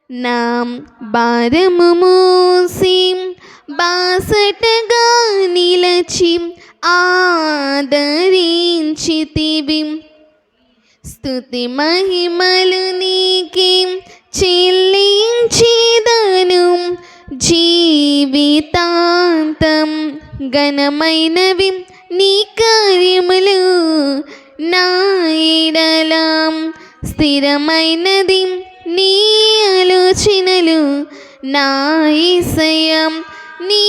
నా భారము మోసి బాసటగా నిలచి ఆదరించితివి. స్తుతి మహిమలు నీకే చెల్లించేదను జీవితాంతం. ఘనమైనవి నీ కార్యములు నా ఎడల, స్థిరమైనది నీ ఆలోచనలు నా యేసయ్యా. నీ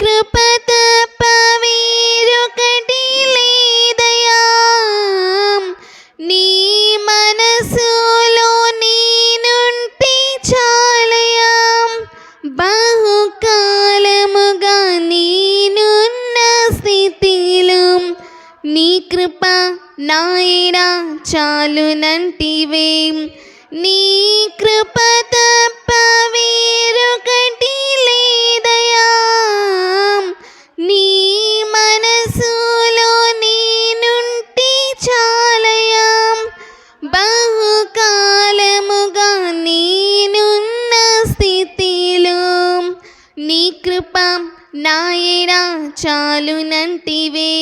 కృప తప్ప వేరొకటి లేదయ్యా. నీ మనసులో నేనుంటే చాలయ్యా. బహుకాలముగా నేనున్న స్థితిలో నీ కృప నాయన చాలునంటివే. నీ కృప తప్ప వేరొకటి లేదయ్యా. నీ మనసులో నేనుంటే చాలయ్యా. బహుకాలముగా నేనున్న స్థితిలో నీ కృప నాయన చాలునంటివే.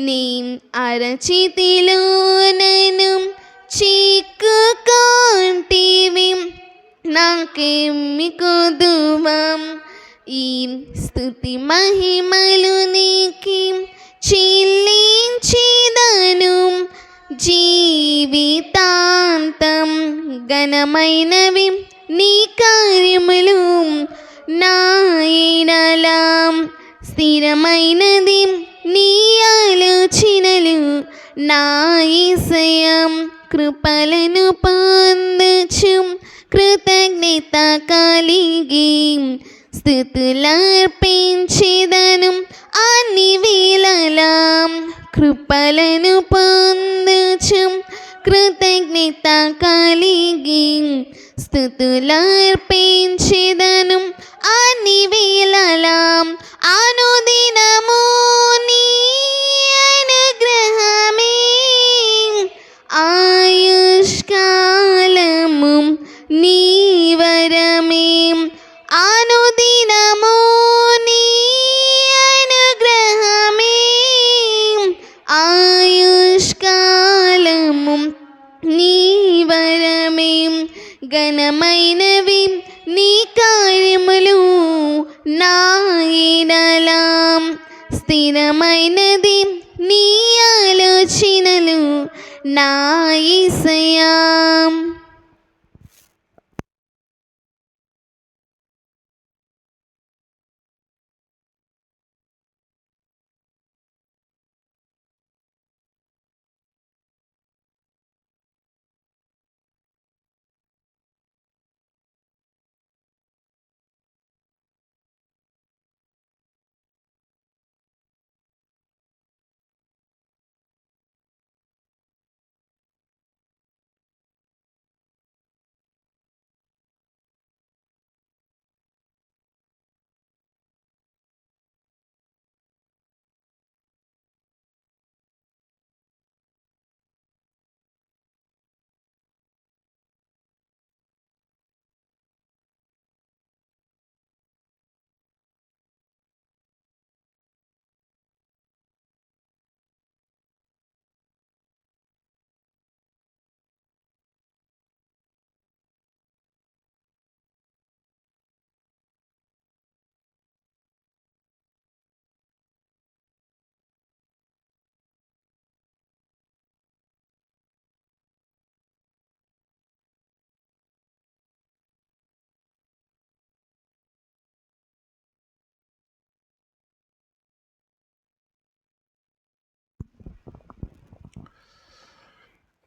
నీ అరచితిలో నన్ను చిక్కుకొంటివి, నాకేమి కొదువా. ఈ స్తుతి మహిమలు నీకి చెల్లించేదను జీవితాంతం. ఘనమైనవి నీ కార్యములు నా ఎడల, స్థిరమైనది నీ ఆలోచనలు నా యేసయ్యా. కృపలను పొందుచు కృతజ్ఞత కలిగి స్తుతులర్పించెదను అన్ని వేళలా. కృపలను పొందుచు కృతజ్ఞత కలిగి స్తుతులర్పించెదను అన్ని వేళలా. అనుదినము నీ అనుగ్రహమే, ఆయుష్కాలము నీ వరమే. అనుదినము నీ అనుగ్రహమే, ఆయుష్కాలము నీ వరమే. ఘనమైనవి నీ కార్యములు నా ఎడల, స్థిరమైనది నీ ఆలోచనలు నా యేసయ్యా.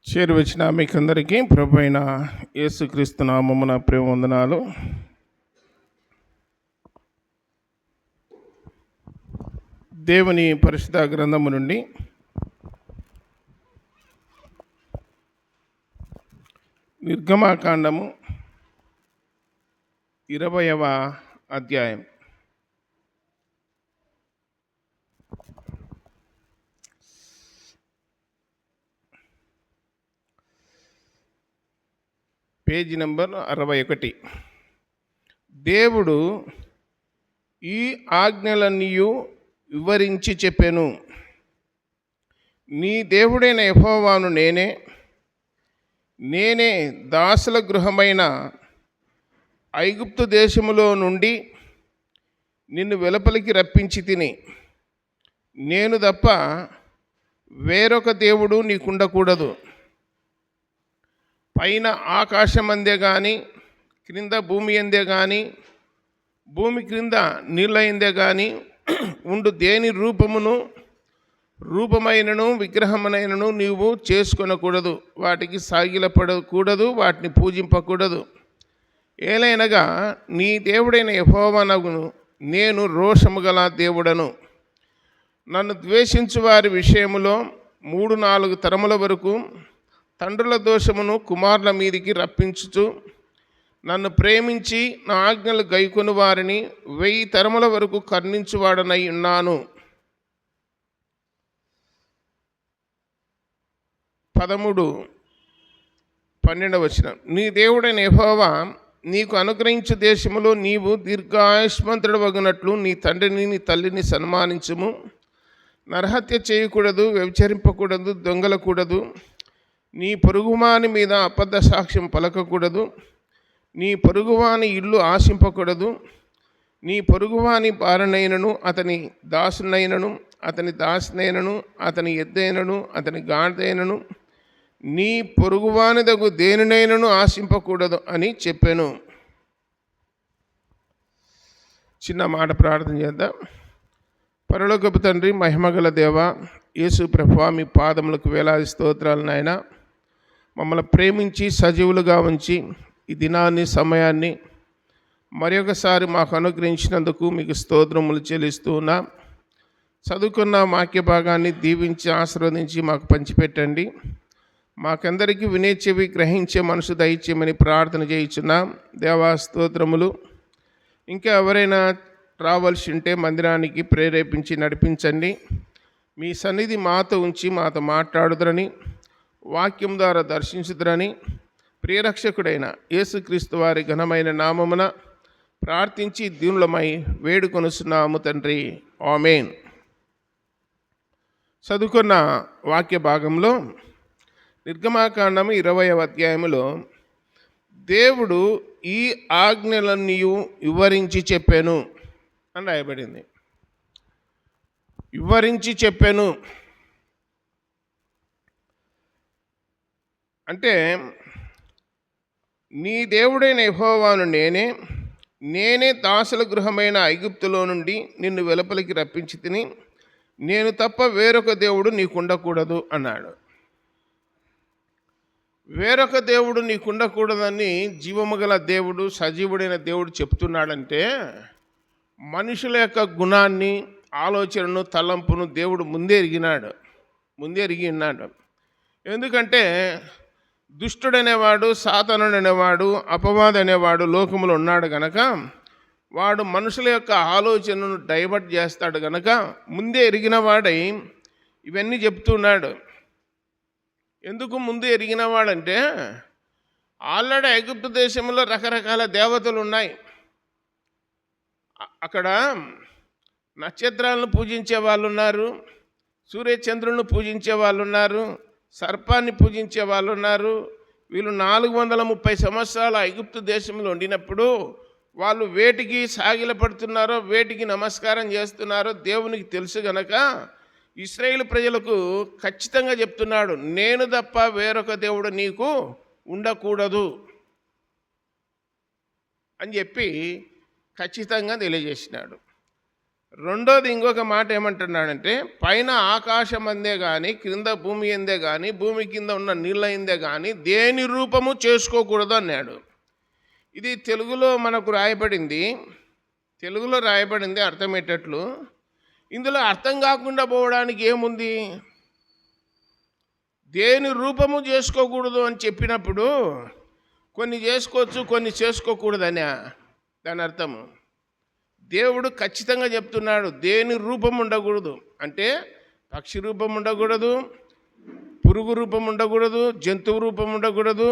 చేరువచ్చిన మీకందరికీ ప్రభు అయిన యేసుక్రీస్తు నామమున ప్రేమ వందనాలు. దేవుని పరిశుద్ధ గ్రంథము నుండి నిర్గమాకాండము 20వ అధ్యాయం. Page number 61. దేవుడు ఈ ఆజ్ఞలన్నీ వివరించి చెప్పెను. నీ దేవుడైన యెహోవాను నేనే దాసుల గృహమైన ఐగుప్తు దేశములో నుండి నిన్ను వెలుపలికి రప్పించి తిని, నేను తప్ప వేరొక దేవుడు నీకుండకూడదు. పైన ఆకాశం అందే కానీ, క్రింద భూమి అందే కానీ, భూమి క్రింద నీళ్ళ అందే కానీ ఉండు దేని రూపమైనను విగ్రహమునైనను నీవు చేసుకొనకూడదు. వాటికి సాగిలపడకూడదు, వాటిని పూజింపకూడదు. ఏలైనగా నీ దేవుడైన యెహోవానగును నేను రోషము గల దేవుడను. నన్ను ద్వేషించు వారి విషయములో 3-4 తరముల వరకు తండ్రుల దోషమును కుమారుల మీదికి రప్పించుచు, నన్ను ప్రేమించి నా ఆజ్ఞలు గైకొని వారిని 1000 తరముల వరకు కరుణించువాడనై ఉన్నాను. 13-12 నీ దేవుడైన యెహోవా నీకు అనుగ్రహించు దేశములో నీవు దీర్ఘాయుష్మంతుడు వగునట్లు నీ తండ్రిని నీ తల్లిని సన్మానించుము. నరహత్య చేయకూడదు, వ్యభిచరింపకూడదు, దొంగలకూడదు, నీ పొరుగువాని మీద అబద్ధ సాక్ష్యం పలకకూడదు, నీ పొరుగువాని ఇల్లు ఆశింపకూడదు, నీ పొరుగువాని భార్యనైనను అతని దాసునైనను అతని దాసినైనను అతని ఎద్దైనను అతని గాడిదైనను నీ పొరుగువానిదగు దేనినైనను ఆశింపకూడదు అని చెప్పాను. చిన్న మాట ప్రార్థన చేద్దాం. పరలోకపు తండ్రి, మహిమగల దేవ, యేసు ప్రభువా, మీ పాదములకు వేలాది స్తోత్రాలు నాయన. మమ్మల్ని ప్రేమించి సజీవులుగా ఉంచి ఈ దినాన్ని సమయాన్ని మరి ఒకసారి మాకు అనుగ్రహించినందుకు మీకు స్తోత్రములు చెల్లిస్తూ ఉన్నాం. చదువుకున్న వాక్య భాగాన్ని దీవించి ఆశీర్వదించి మాకు పంచిపెట్టండి. మాకందరికీ వినే చెవి గ్రహించే మనసు దయచేయమని ప్రార్థన చేయించున్నాం. దేవా స్తోత్రములు. ఇంకా ఎవరైనా రావాల్సి ఉంటే మందిరానికి ప్రేరేపించి నడిపించండి. మీ సన్నిధి మాతో ఉంచి మాతో మాట్లాడుదురని, వాక్యం ద్వారా దర్శించుదురని ప్రియరక్షకుడైన యేసుక్రీస్తు వారి ఘనమైన నామమున ప్రార్థించి దీనులమై వేడుకొనుచున్నాము తండ్రి. ఆమేన్. చదువుకున్న వాక్య భాగంలో నిర్గమాకాండము 20వ అధ్యాయములో దేవుడు ఈ ఆజ్ఞలన్నీ వివరించి చెప్పాను అని రాయబడింది. వివరించి చెప్పాను అంటే నీ దేవుడైన యెహోవాను నేనే దాసుల గృహమైన ఐగుప్తులో నుండి నిన్ను వెలుపలికి రప్పించి తిని, నేను తప్ప వేరొక దేవుడు నీకుండకూడదు అన్నాడు. వేరొక దేవుడు నీకుండకూడదని జీవము గల దేవుడు, సజీవుడైన దేవుడు చెప్తున్నాడంటే మనుషుల యొక్క గుణాన్ని, ఆలోచనను, తలంపును దేవుడు ముందే ఎరిగి ఉన్నాడు. ఎందుకంటే దుష్టుడనేవాడు, సాతానుడు అనేవాడు, అపవాది అనేవాడు లోకములో ఉన్నాడు గనక వాడు మనుషుల యొక్క ఆలోచనను డైవర్ట్ చేస్తాడు గనక ముందే ఎరిగిన వాడై ఇవన్నీ చెప్తున్నాడు. ఎందుకు ముందు ఎరిగినవాడంటే ఆల్రెడీ ఐగుప్తు దేశంలో రకరకాల దేవతలు ఉన్నాయి. అక్కడ నక్షత్రాలను పూజించే వాళ్ళు ఉన్నారు, సూర్యచంద్రులను పూజించే వాళ్ళు ఉన్నారు, సర్పాన్ని పూజించే వాళ్ళు ఉన్నారు. వీళ్ళు 430 సంవత్సరాలు ఐగుప్తు దేశంలో ఉండినప్పుడు వాళ్ళు వేటికి సాగిలపడుతున్నారో, వేటికి నమస్కారం చేస్తున్నారో దేవునికి తెలుసు గనక ఇశ్రాయేలు ప్రజలకు ఖచ్చితంగా చెప్తున్నాడు, నేను తప్ప వేరొక దేవుడు నీకు ఉండకూడదు అని చెప్పి ఖచ్చితంగా తెలియజేసినాడు. రెండోది ఇంకొక మాట ఏమంటున్నాడంటే, పైన ఆకాశం అందే కానీ, క్రింద భూమి అందే కానీ, భూమి కింద ఉన్న నీళ్ళ అందే కానీ దేని రూపము చేసుకోకూడదు అన్నాడు. ఇది తెలుగులో మనకు రాయబడింది అర్థమయ్యేటట్లు. ఇందులో అర్థం కాకుండా పోవడానికి ఏముంది? దేని రూపము చేసుకోకూడదు అని చెప్పినప్పుడు కొన్ని చేసుకోవచ్చు, కొన్ని చేసుకోకూడదనే దాని అర్థము. దేవుడు ఖచ్చితంగా చెప్తున్నాడు, దేని రూపం ఉండకూడదు అంటే పక్షి రూపం ఉండకూడదు, పురుగు రూపం ఉండకూడదు, జంతువు రూపం ఉండకూడదు,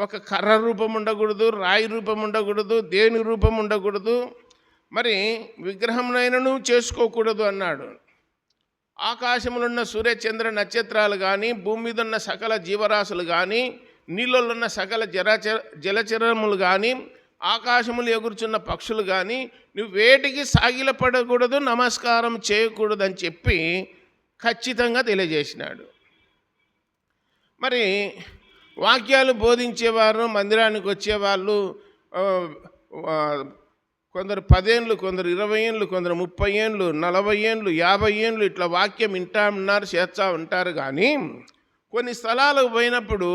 ఒక కర్ర రూపం ఉండకూడదు, రాయి రూపం ఉండకూడదు, దేని రూపం ఉండకూడదు, మరి విగ్రహంనైనను చేసుకోకూడదు అన్నాడు. ఆకాశములున్న సూర్యచంద్ర నక్షత్రాలు కానీ, భూమి మీద ఉన్న సకల జీవరాశులు కానీ, నీళ్ళలో ఉన్న సకల జలచరములు కానీ, ఆకాశములు ఎగురుచున్న పక్షులు కానీ, నువ్వు వేటికి సాగిలపడకూడదు, నమస్కారం చేయకూడదు అని చెప్పి ఖచ్చితంగా తెలియజేసినాడు. మరి వాక్యాలు బోధించేవారు, మందిరానికి వచ్చేవాళ్ళు కొందరు 10 ఏళ్ళు, కొందరు 20 ఏళ్ళు, కొందరు 30 ఏళ్ళు, 40 ఏళ్ళు, 50 ఏళ్ళు ఇట్లా వాక్యం వింటా ఉన్నారు, చేస్తూ ఉంటారు. కానీ కొన్ని స్థలాలకు పోయినప్పుడు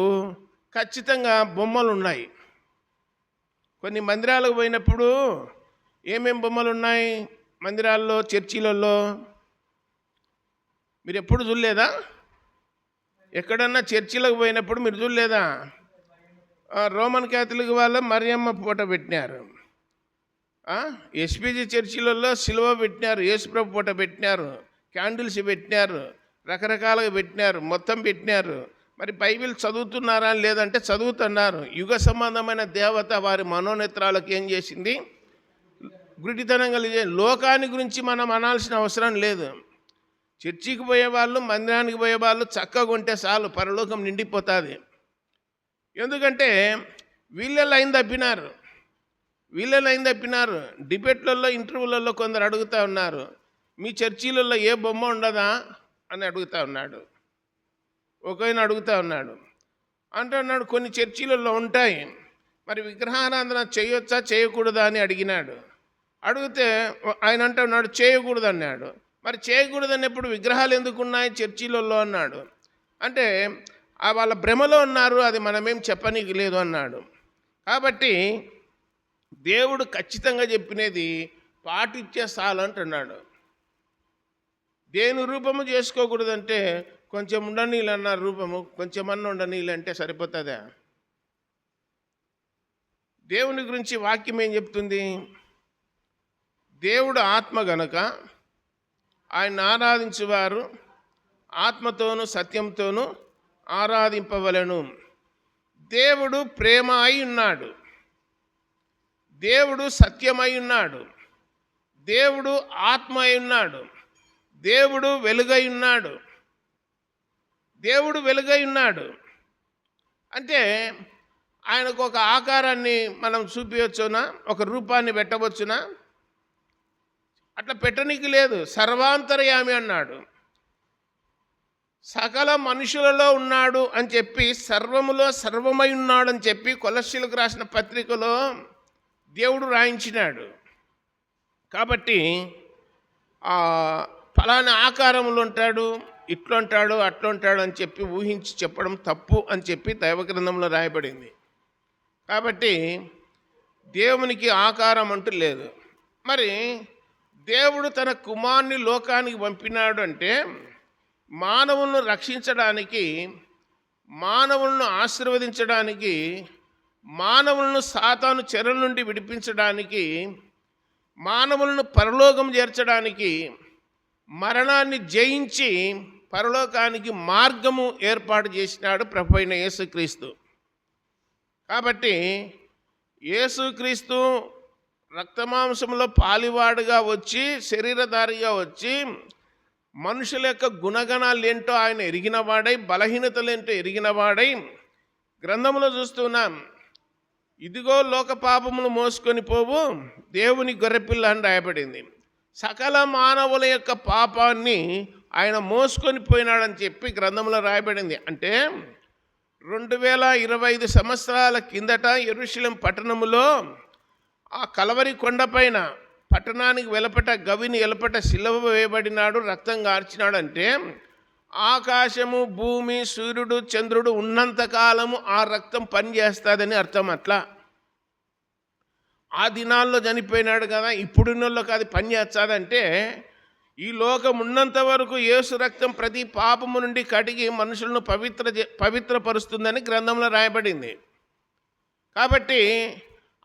ఖచ్చితంగా బొమ్మలు ఉన్నాయి. కొన్ని మందిరాలకు పోయినప్పుడు ఏమేం బొమ్మలు ఉన్నాయి మందిరాల్లో, చర్చిలలో? మీరు ఎప్పుడు చూడలేదా? ఎక్కడన్నా చర్చిలకు పోయినప్పుడు మీరు చూడలేదా? రోమన్ క్యాథలిక్ వాళ్ళ మరియమ్మ ఫోటో పెట్టినారు, ఎస్పీజీ చర్చిలలో సిలువ పెట్టినారు, యేసుప్రభు ఫోటో పెట్టినారు, క్యాండిల్స్ పెట్టినారు, రకరకాలుగా పెట్టినారు, మొత్తం పెట్టినారు. మరి బైబిల్ చదువుతున్నారా లేదంటే చదువుతున్నారు. యుగ సంబంధమైన దేవత వారి మనోనేత్రాలకు ఏం చేసింది? గురిటితనం కలిగే. లోకాన్ని గురించి మనం అనాల్సిన అవసరం లేదు. చర్చికి పోయేవాళ్ళు, మందిరానికి పోయేవాళ్ళు చక్కగా ఉంటే చాలు, పరలోకం నిండిపోతుంది. ఎందుకంటే వీళ్ళ లైన్ తప్పినారు. డిబేట్లలో, ఇంటర్వ్యూలలో కొందరు అడుగుతూ ఉన్నారు, మీ చర్చీలలో ఏ బొమ్మ ఉండదా అని అడుగుతూ ఉన్నాడు. ఒకైనా అడుగుతూ ఉన్నాడు. అంటున్నాడు కొన్ని చర్చీలలో ఉంటాయి, మరి విగ్రహారాధన చేయొచ్చా చేయకూడదా అని అడిగినాడు. అడిగితే ఆయన అంటున్నాడు చేయకూడదు అన్నాడు. మరి చేయకూడదు అన్నప్పుడు విగ్రహాలు ఎందుకు ఉన్నాయి చర్చీలలో అన్నాడు. అంటే వాళ్ళ భ్రమలో ఉన్నారు, అది మనమేం చెప్పనీకి లేదు అన్నాడు. కాబట్టి దేవుడు ఖచ్చితంగా చెప్పినది పాటించే చాలు అంటున్నాడు. దేని రూపము చేసుకోకూడదంటే కొంచెం ఉండనీళ్ళు అన్నారు రూపము, కొంచెమన్నా ఉండనీళ్ళు అంటే సరిపోతుందా? దేవుని గురించి వాక్యం ఏం చెప్తుంది? దేవుడు ఆత్మ గనుక ఆయన ఆరాధించువారు ఆత్మతోనూ సత్యంతోనూ ఆరాధింపవలెను. దేవుడు ప్రేమ అయి ఉన్నాడు, దేవుడు సత్యమై ఉన్నాడు, దేవుడు ఆత్మ అయి ఉన్నాడు, దేవుడు వెలుగై ఉన్నాడు. దేవుడు వెలుగై ఉన్నాడు అంటే ఆయనకు ఒక ఆకారాన్ని మనం చూపించవచ్చునా, ఒక రూపాన్ని పెట్టవచ్చునా? అట్లా పెట్టనీకి లేదు. సర్వాంతర్యామి అన్నాడు, సకల మనుషులలో ఉన్నాడు అని చెప్పి, సర్వములో సర్వమై ఉన్నాడు అని చెప్పి కొలస్సీలకు రాసిన పత్రికలో దేవుడు రాయించినాడు. కాబట్టి ఫలానా ఆకారంలో ఉంటాడు, ఇట్లుంటాడు, అట్లుంటాడు అని చెప్పి ఊహించి చెప్పడం తప్పు అని చెప్పి దైవ గ్రంథంలో రాయబడింది. కాబట్టి దేవునికి ఆకారం అంటూ లేదు. మరి దేవుడు తన కుమారుని లోకానికి పంపినాడు అంటే మానవులను రక్షించడానికి, మానవులను ఆశీర్వదించడానికి, మానవులను సాతాను చెరల నుండి విడిపించడానికి, మానవులను పరలోకం చేర్చడానికి, మరణాన్ని జయించి పరలోకానికి మార్గము ఏర్పాటు చేసినాడు ప్రభు అయిన యేసుక్రీస్తు. కాబట్టి యేసుక్రీస్తు రక్తమాంసంలో పాలివాడుగా వచ్చి, శరీరధారిగా వచ్చి, మనుషుల యొక్క గుణగణాలు ఏంటో ఆయన ఎరిగినవాడై, బలహీనతలు ఏంటో ఎరిగినవాడై, గ్రంథంలో చూస్తున్నాం, ఇదిగో లోక పాపములు మోసుకొని పోవు దేవుని గొర్రెపిల్ల అని రాయబడింది. సకల మానవుల యొక్క పాపాన్ని ఆయన మోసుకొని పోయినాడని చెప్పి గ్రంథంలో రాయబడింది. అంటే 2025 సంవత్సరాల కిందట యెరూషలేం పట్టణములో ఆ కలవరి కొండపైన పట్టణానికి వెలపట, గవిని వెలపట సిలువ వేయబడినాడు, రక్తం కార్చినాడు. అంటే ఆకాశము, భూమి, సూర్యుడు, చంద్రుడు ఉన్నంతకాలము ఆ రక్తం పనిచేస్తుందని అర్థం. అట్లా ఆ దినాల్లో చనిపోయినాడు కదా, ఇప్పుడున్నోళ్ళకి అది పనిచేస్తుందంటే ఈ లోకం ఉన్నంత వరకు యేసు రక్తం ప్రతి పాపము నుండి కడిగి మనుషులను పవిత్రపరుస్తుందని గ్రంథంలో రాయబడింది. కాబట్టి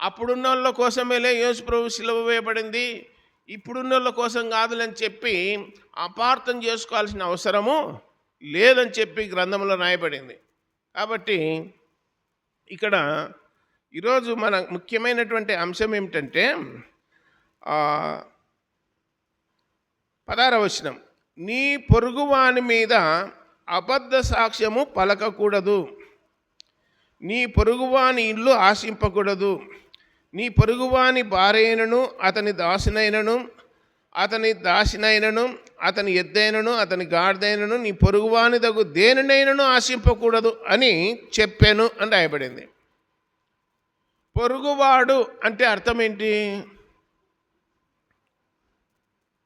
అప్పుడున్న వాళ్ళ కోసమేలే యేసు ప్రభు సిలువ వేయబడింది, ఇప్పుడున్న వాళ్ళ కోసం కాదులని చెప్పి అపార్థం చేసుకోవాల్సిన అవసరము లేదని చెప్పి గ్రంథంలో రాయబడింది. కాబట్టి ఇక్కడ ఈరోజు మన ముఖ్యమైనటువంటి అంశం ఏమిటంటే 16వ వచనం, నీ పొరుగువాని మీద అబద్ధ సాక్ష్యము పలకకూడదు, నీ పొరుగువాని ఇల్లు ఆశింపకూడదు, నీ పొరుగువాని భార్యనను అతని దాసినైనను అతని దాసినైనను అతని ఎద్దైనను అతని గాడిదైనను నీ పొరుగువాని దగ్గు దేనినైనను ఆశింపకూడదు అని చెప్పాను అని రాయబడింది. పొరుగువాడు అంటే అర్థం ఏంటి?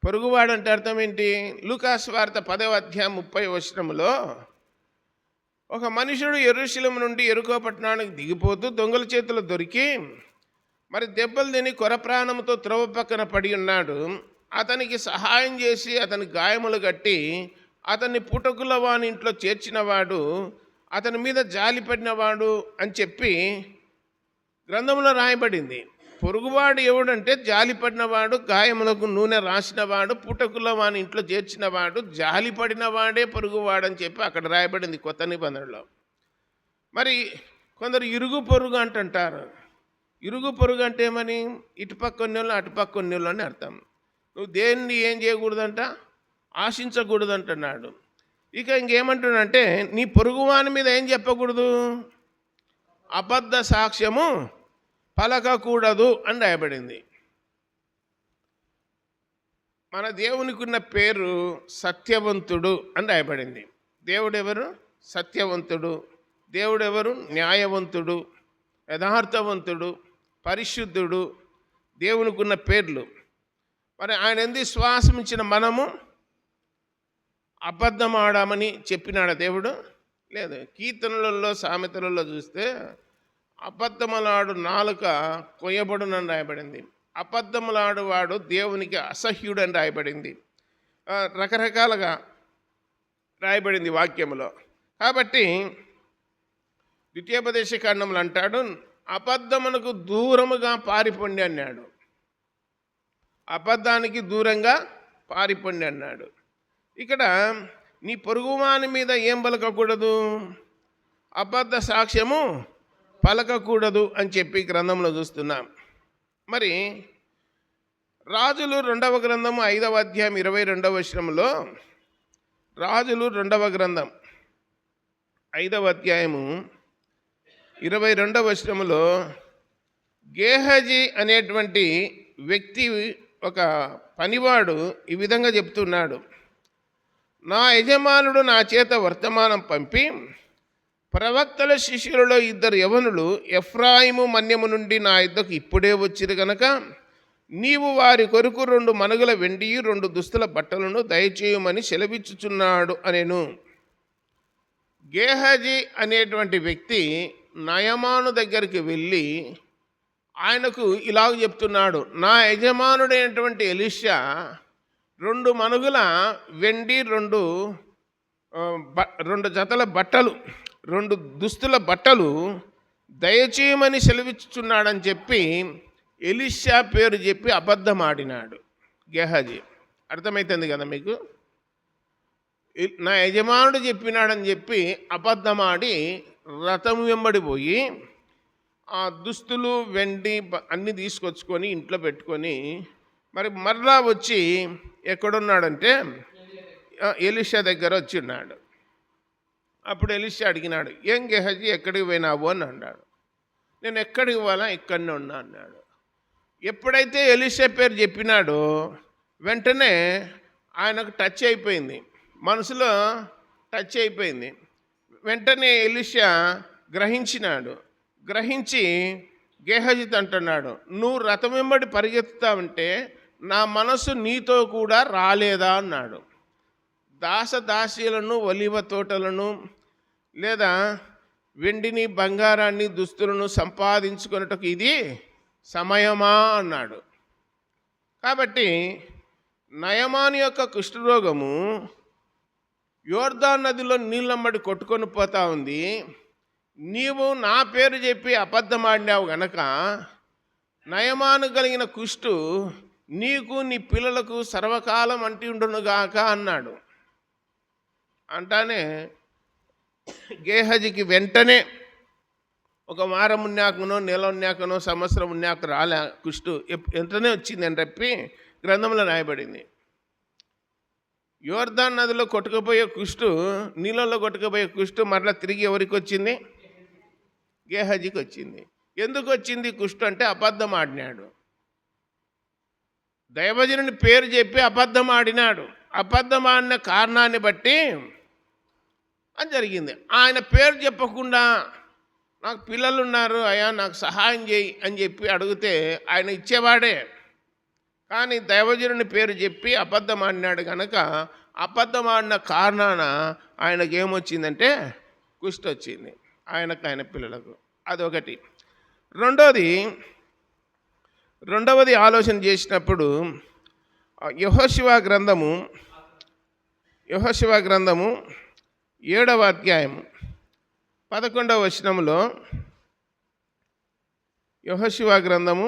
పొరుగువాడు అంటే అర్థం ఏంటి? లూకాసు వార్త 10వ అధ్యాయం 30వ వచనములో ఒక మనుషుడు యెరూషలేము నుండి యెరికో పట్టణానికి దిగిపోతూ దొంగల చేతులు దొరికి మరి దెబ్బలు తిని కొర ప్రాణంతో త్రోవ పక్కన పడి ఉన్నాడు. అతనికి సహాయం చేసి అతని గాయములు కట్టి అతన్ని పుటకుల వాని ఇంట్లో చేర్చినవాడు అతని మీద జాలి పడినవాడు అని చెప్పి గ్రంథంలో రాయబడింది. పొరుగువాడు ఎవడంటే జాలి పడినవాడు, గాయములకు నూనె రాసినవాడు, పుటకుల వాని ఇంట్లో చేర్చినవాడు, జాలి పడినవాడే పొరుగువాడు అని చెప్పి అక్కడ రాయబడింది కొత్త నిబంధనలో. మరి కొందరు ఇరుగు పొరుగు అంటుంటారు. ఇరుగు పొరుగు అంటే ఏమని? ఇటుపక్క కొన్నేళ్ళు అటుపక్క కొన్నేళ్ళు అని అర్థం. నువ్వు దేన్ని ఏం చేయకూడదంట? ఆశించకూడదంటున్నాడు. ఇక ఇంకేమంటున్నాడంటే నీ పొరుగువాని మీద ఏం చెప్పకూడదు? అబద్ధ సాక్ష్యము పలకకూడదు అని రాయబడింది. మన దేవునికి ఉన్న పేరు సత్యవంతుడు అని రాయబడింది. దేవుడెవరు? సత్యవంతుడు. దేవుడెవరు? న్యాయవంతుడు, యథార్థవంతుడు, పరిశుద్ధుడు. దేవునికి ఉన్న పేర్లు. మరి ఆయన ఎందుకు శ్వాసం ఇచ్చిన మనము అబద్ధం ఆడామని చెప్పినాడు దేవుడు? లేదు. కీర్తనలలో సామెతలలో చూస్తే అబద్ధములాడు నాలుక కొయ్యబడునని రాయబడింది. అబద్ధములాడు వాడు దేవునికి అసహ్యుడు అని రాయబడింది. రకరకాలుగా రాయబడింది వాక్యములో. కాబట్టి ద్వితీయోపదేశ కాండములు అంటాడు, అబద్ధమునకు దూరముగా పారిపోండి అన్నాడు. అబద్ధానికి దూరంగా పారిపోండి అన్నాడు. ఇక్కడ నీ పొరుగువాని మీద ఏం పలకకూడదు? అబద్ధ సాక్ష్యము పలకకూడదు అని చెప్పి గ్రంథంలో చూస్తున్నాం. మరి రాజులు 2వ గ్రంథము 5వ అధ్యాయం 22వ వచనంలో, రాజులు 2వ గ్రంథం 5వ అధ్యాయము 22వ వచనంలో గేహజీ అనేటువంటి వ్యక్తి, ఒక పనివాడు ఈ విధంగా చెప్తున్నాడు, నా యజమానుడు నా చేత వర్తమానం పంపి ప్రవక్తల శిష్యులలో 2 యవనులు ఎఫ్రాయిము మన్యము నుండి నా యుద్ధకు ఇప్పుడే వచ్చిరు గనక నీవు వారి కొరకు 2 మనుగుల వెండి 2 దుస్తుల బట్టలను దయచేయమని సెలవిచ్చుచున్నాడు అనేను. గేహజీ అనేటువంటి వ్యక్తి నయమాను దగ్గరికి వెళ్ళి ఆయనకు ఇలాగ చెప్తున్నాడు, నా యజమానుడైనటువంటి ఎలీషా 2 మనుగుల వెండి 2 జతల బట్టలు 2 దుస్తుల బట్టలు దయచేయమని సెలవిచ్చుచున్నాడని చెప్పి ఎలీషా పేరు చెప్పి అబద్ధం ఆడినాడు గేహజీ. అర్థమవుతుంది కదా మీకు? నా యజమానుడు చెప్పినాడని చెప్పి అబద్ధం ఆడి రథం వెంబడిపోయి ఆ దుస్తులు వెండి అన్నీ తీసుకొచ్చుకొని ఇంట్లో పెట్టుకొని మరి మరలా వచ్చి ఎక్కడున్నాడంటే ఎలీషా దగ్గర వచ్చి ఉన్నాడు. అప్పుడు ఎలీషా అడిగినాడు, ఏం గేహజీ ఎక్కడికి పోయినావు అని అన్నాడు. నేను ఎక్కడికి పోవాలా, ఇక్కడనే ఉన్నా అన్నాడు. ఎప్పుడైతే ఎలీషా పేరు చెప్పినాడో వెంటనే ఆయనకు టచ్ అయిపోయింది, మనసులో టచ్ అయిపోయింది. వెంటనే ఎలీషా గ్రహించినాడు. గ్రహించి గేహజీతో అంటున్నాడు, నువ్వు రథం వెంబడి పరిగెత్తుతావంటే నా మనసు నీతో కూడా రాలేదా అన్నాడు. దాసదాసీలను, ఒలివ తోటలను, లేదా వెండిని బంగారాన్ని దుస్తులను సంపాదించుకున్నట్టుకు ఇది సమయమా అన్నాడు. కాబట్టి నయమాని యొక్క కుష్ఠరోగము యోర్దాను నదిలో నీళ్ళమ్మడి కొట్టుకొని పోతా ఉంది. నీవు నా పేరు చెప్పి అబద్ధమాడినావు గనక నయమాను కలిగిన కుష్టు నీకు నీ పిల్లలకు సర్వకాలం అంటి ఉండునుగాక అన్నాడు. అంటానే గేహజీకి వెంటనే ఒక వారం ఉన్నాకనో, నెల ఉన్నాకనో, సంవత్సరం ఉన్నాక రాలే కుష్టు, ఎంతనే వచ్చింది అని చెప్పి గ్రంథంలో రాయబడింది. యోర్దాన్ నదిలో కొట్టుకుపోయే కుష్టు, నీళ్ళల్లో కొట్టుకుపోయే కుష్టు మరలా తిరిగి ఎవరికి వచ్చింది? గేహజీకి వచ్చింది. ఎందుకు వచ్చింది కుష్టు అంటే అబద్ధం ఆడినాడు. దైవజనుని పేరు చెప్పి అబద్ధం ఆడినాడు. అబద్ధం ఆడిన కారణాన్ని బట్టి అది జరిగింది. ఆయన పేరు చెప్పకుండా నాకు పిల్లలు ఉన్నారు అయ్యా నాకు సహాయం చేయి అని చెప్పి అడిగితే ఆయన ఇచ్చేవాడే. కానీ దైవజనుని పేరు చెప్పి అబద్ధం ఆడినాడు కనుక అబద్ధం ఆడిన కారణాన ఆయనకు ఏమొచ్చిందంటే కుష్టు వచ్చింది, ఆయన పిల్లలకు. అదొకటి. రెండవది ఆలోచన చేసినప్పుడు యెహోషువ గ్రంథము 7వ అధ్యాయం 11వ వచనంలో, యెహోషువ గ్రంథము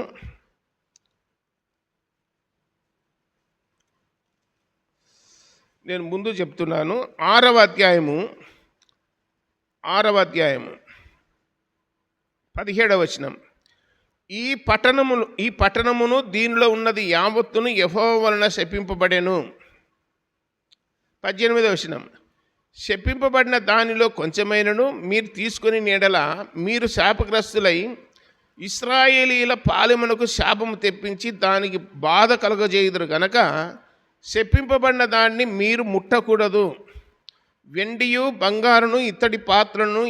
నేను ముందు చెప్తున్నాను, 6వ అధ్యాయము 17వ వచనం. ఈ పట్టణమును దీనిలో ఉన్నది యావత్తును యెహోవా వలన శపింపబడెను. 18వ వచనం. శపింపబడిన దానిలో కొంచెమైనను మీరు తీసుకొని నీడల మీరు శాపగ్రస్తులై ఇశ్రాయేలీల పాలెమునకు శాపము తెప్పించి దానికి బాధ కలుగజేయుదురు గనక శపింపబడిన దాన్ని మీరు ముట్టకూడదు. వెండియు బంగారును ఇత్తడి పాత్రను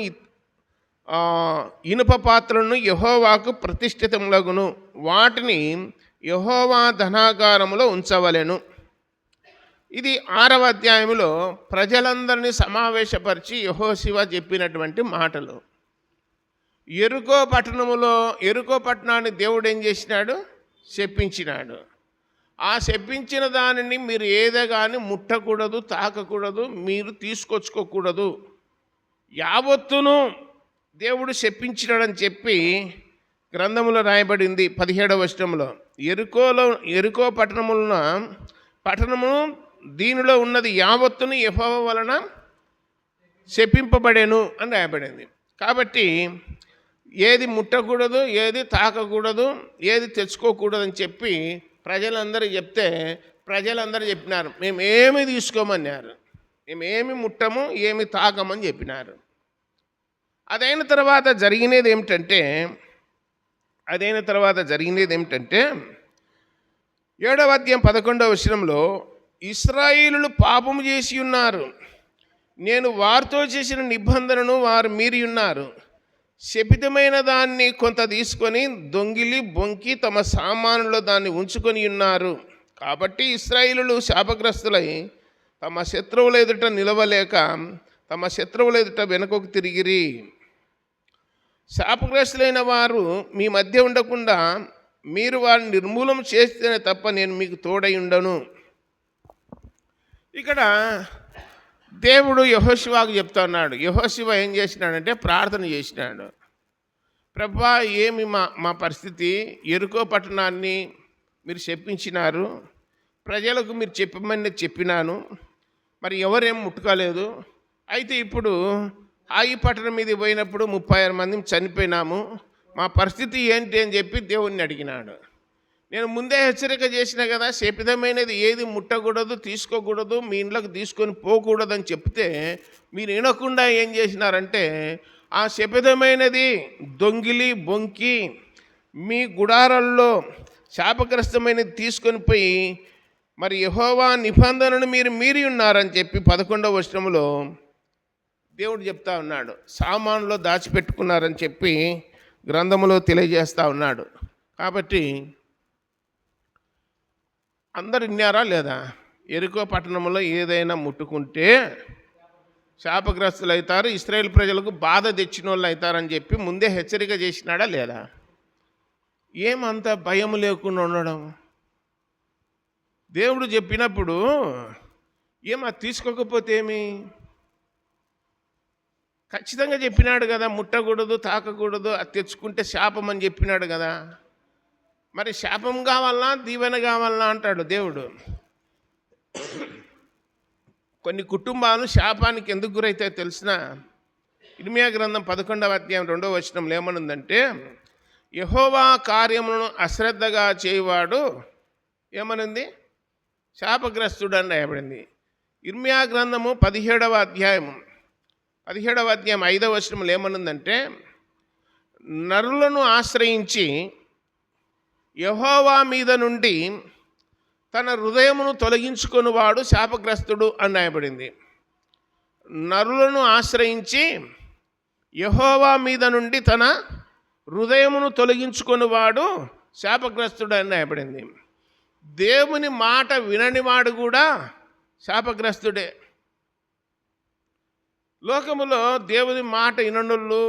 ఇనుప పాత్రలను యెహోవాకు ప్రతిష్ఠితములగును, వాటిని యెహోవా ధనాగారములో ఉంచవలెను. ఇది 6వ అధ్యాయంలో ప్రజలందరినీ సమావేశపరిచి యెహోషువ చెప్పినటువంటి మాటలు. యెరికో పట్టణాన్ని దేవుడు ఏం చేసినాడు? శపించినాడు. ఆ శపించిన దానిని మీరు ఏదే కానీ ముట్టకూడదు, తాకకూడదు, మీరు తీసుకొచ్చుకోకూడదు. యావత్తును దేవుడు శపించినాడని చెప్పి గ్రంథములో రాయబడింది 17వ వచనంలో. యెరికో పట్టణము దీనిలో ఉన్నది యావత్తును యెహోవా వలన శపింపబడెను అని రాయబడింది. కాబట్టి ఏది ముట్టకూడదు, ఏది తాకకూడదు, ఏది తెచ్చుకోకూడదు అని చెప్పి ప్రజలందరూ చెప్తే ప్రజలందరూ చెప్పినారు మేమేమి తీసుకోమన్నారు, మేమేమి ముట్టము, ఏమి తాకమని చెప్పినారు. అదైన తర్వాత జరిగినది ఏమిటంటే 7వ అధ్యాయం 11వ వచనంలో, ఇశ్రాయేలులు పాపము చేసి ఉన్నారు, నేను వారితో చేసిన నిబంధనను వారు మీరి ఉన్నారు. శపితమైన దాన్ని కొంత తీసుకొని దొంగిలి బొంకి తమ సామానులో దాన్ని ఉంచుకొని ఉన్నారు. కాబట్టి ఇశ్రాయేలులు శాపగ్రస్తులై తమ శత్రువుల ఎదుట నిలవలేక తమ శత్రువుల ఎదుట వెనుకకు తిరిగిరి. శాపగ్రస్తులైన వారు మీ మధ్య ఉండకుండా మీరు వారిని నిర్మూలన చేస్తేనే తప్ప నేను మీకు తోడై ఉండను. ఇక్కడ దేవుడు యెహోషువకు చెప్తా ఉన్నాడు. యెహోషువ ఏం చేసినాడంటే ప్రార్థన చేసినాడు. ప్రభువా, ఏమి మా పరిస్థితి? యెరికో పట్టణాన్ని మీరు శపించినారు, ప్రజలకు మీరు చెప్పమని చెప్పినాను, మరి ఎవరేం ముట్టుకోలేదు. అయితే ఇప్పుడు ఈ పట్టణం మీద పోయినప్పుడు 36 మంది చనిపోయినాము, మా పరిస్థితి ఏంటి అని చెప్పి దేవుణ్ణి అడిగినాడు. నేను ముందే హెచ్చరిక చేసిన కదా, శపితమైనది ఏది ముట్టకూడదు, తీసుకోకూడదు, మీ ఇంట్లోకి తీసుకొని పోకూడదని చెప్తే మీరు వినకుండా ఏం చేసినారంటే ఆ శపితమైనది దొంగిలి బొంకి మీ గుడారాల్లో శాపగ్రస్తమైనది తీసుకొని పోయి మరి యెహోవా నిబంధనను మీరు మీరి ఉన్నారని చెప్పి 11వ వచనంలో దేవుడు చెప్తా ఉన్నాడు. సామానులో దాచిపెట్టుకున్నారని చెప్పి గ్రంథములో తెలియజేస్తూ ఉన్నాడు. కాబట్టి అందరు విన్నారా లేదా? యెరికో పట్టణంలో ఏదైనా ముట్టుకుంటే శాపగ్రస్తులు అవుతారు, ఇశ్రాయేల్ ప్రజలకు బాధ తెచ్చిన వాళ్ళు అవుతారని చెప్పి ముందే హెచ్చరిక చేసినాడా లేదా? ఏమంత భయం లేకుండా ఉండడం? దేవుడు చెప్పినప్పుడు అది తీసుకోకపోతే ఏమి? ఖచ్చితంగా చెప్పినాడు కదా, ముట్టకూడదు, తాకకూడదు, అది తెచ్చుకుంటే శాపం అని చెప్పినాడు కదా. మరి శాపం కావాలన్నా దీవెన కావాలన్నా అంటాడు దేవుడు. కొన్ని కుటుంబాలు శాపానికి ఎందుకు గురైతే తెలిసిన ఇర్మియా గ్రంథం 11వ అధ్యాయం 2వ వచనంలో ఏమనుందంటే, యెహోవా కార్యములను అశ్రద్ధగా చేయువాడు ఏమనుంది, శాపగ్రస్తుడు అని రాయబడింది. ఇర్మియా గ్రంథము 17వ అధ్యాయం 5వ వచనంలో ఏమనుందంటే, నరులను ఆశ్రయించి యెహోవా మీద నుండి తన హృదయమును తొలగించుకొనివాడు శాపగ్రస్తుడు అని రాయబడింది. నరులను ఆశ్రయించి యెహోవా మీద నుండి తన హృదయమును తొలగించుకొనివాడు శాపగ్రస్తుడు అని రాయబడింది. దేవుని మాట విననివాడు కూడా శాపగ్రస్తుడే. లోకములో దేవుని మాట విననుళ్ళు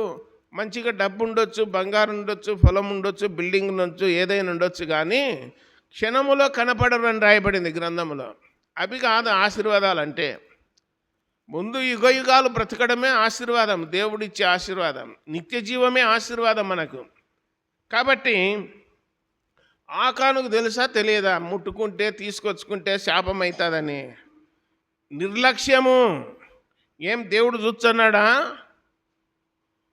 మంచిగా డబ్బు ఉండొచ్చు, బంగారం ఉండొచ్చు, పొలం ఉండొచ్చు, బిల్డింగ్ ఉండొచ్చు, ఏదైనా ఉండొచ్చు, కానీ క్షణములో కనపడరు అని రాయబడింది గ్రంథములో. అవి కాదు ఆశీర్వాదాలు అంటే. ముందు యుగయుగాలు బ్రతకడమే ఆశీర్వాదం, దేవుడిచ్చే ఆశీర్వాదం. నిత్య జీవమే ఆశీర్వాదం మనకు. కాబట్టి ఆకానుకు తెలుసా తెలియదా, ముట్టుకుంటే తీసుకొచ్చుకుంటే శాపం అవుతుందని? నిర్లక్ష్యము. ఏం దేవుడు చూస్తున్నాడా?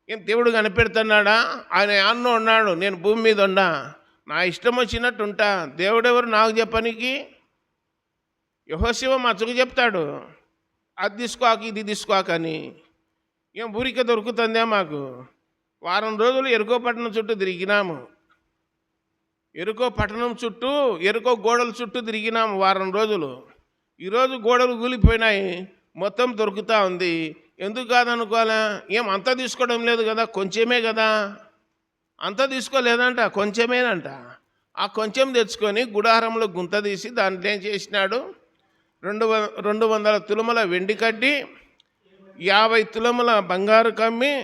ఏం దేవుడు కనిపెడుతున్నాడా? ఆయన అన్న ఉన్నాడు, నేను భూమి మీద ఉన్నా, నా ఇష్టం వచ్చినట్టు ఉంటా. దేవుడెవరు నాకు చెప్పనికి? యెహోషువ మచ్చుకు చెప్తాడు, అది తీసుకోక ఇది తీసుకోకని. ఏం ఊరికే దొరుకుతుందా మాకు? వారం రోజులు ఎరుకో పట్టణం చుట్టూ తిరిగినాము. ఎరుకో పట్టణం చుట్టూ, ఎరుకో గోడల చుట్టూ తిరిగినాము వారం రోజులు. ఈరోజు గోడలు కూలిపోయినాయి, మొత్తం దొరుకుతూ ఉంది. ఎందుకు కాదనుకోవాలా? ఏం అంతా తీసుకోవడం లేదు కదా, కొంచెమే కదా. అంతా తీసుకోలేదంట, కొంచెమేనంట. ఆ కొంచెం తెచ్చుకొని గుడారంలో గుంత తీసి దాంట్లో ఏం చేసినాడు, 200 తులముల వెండి కడ్డి, 50 తులముల బంగారు కమ్మి,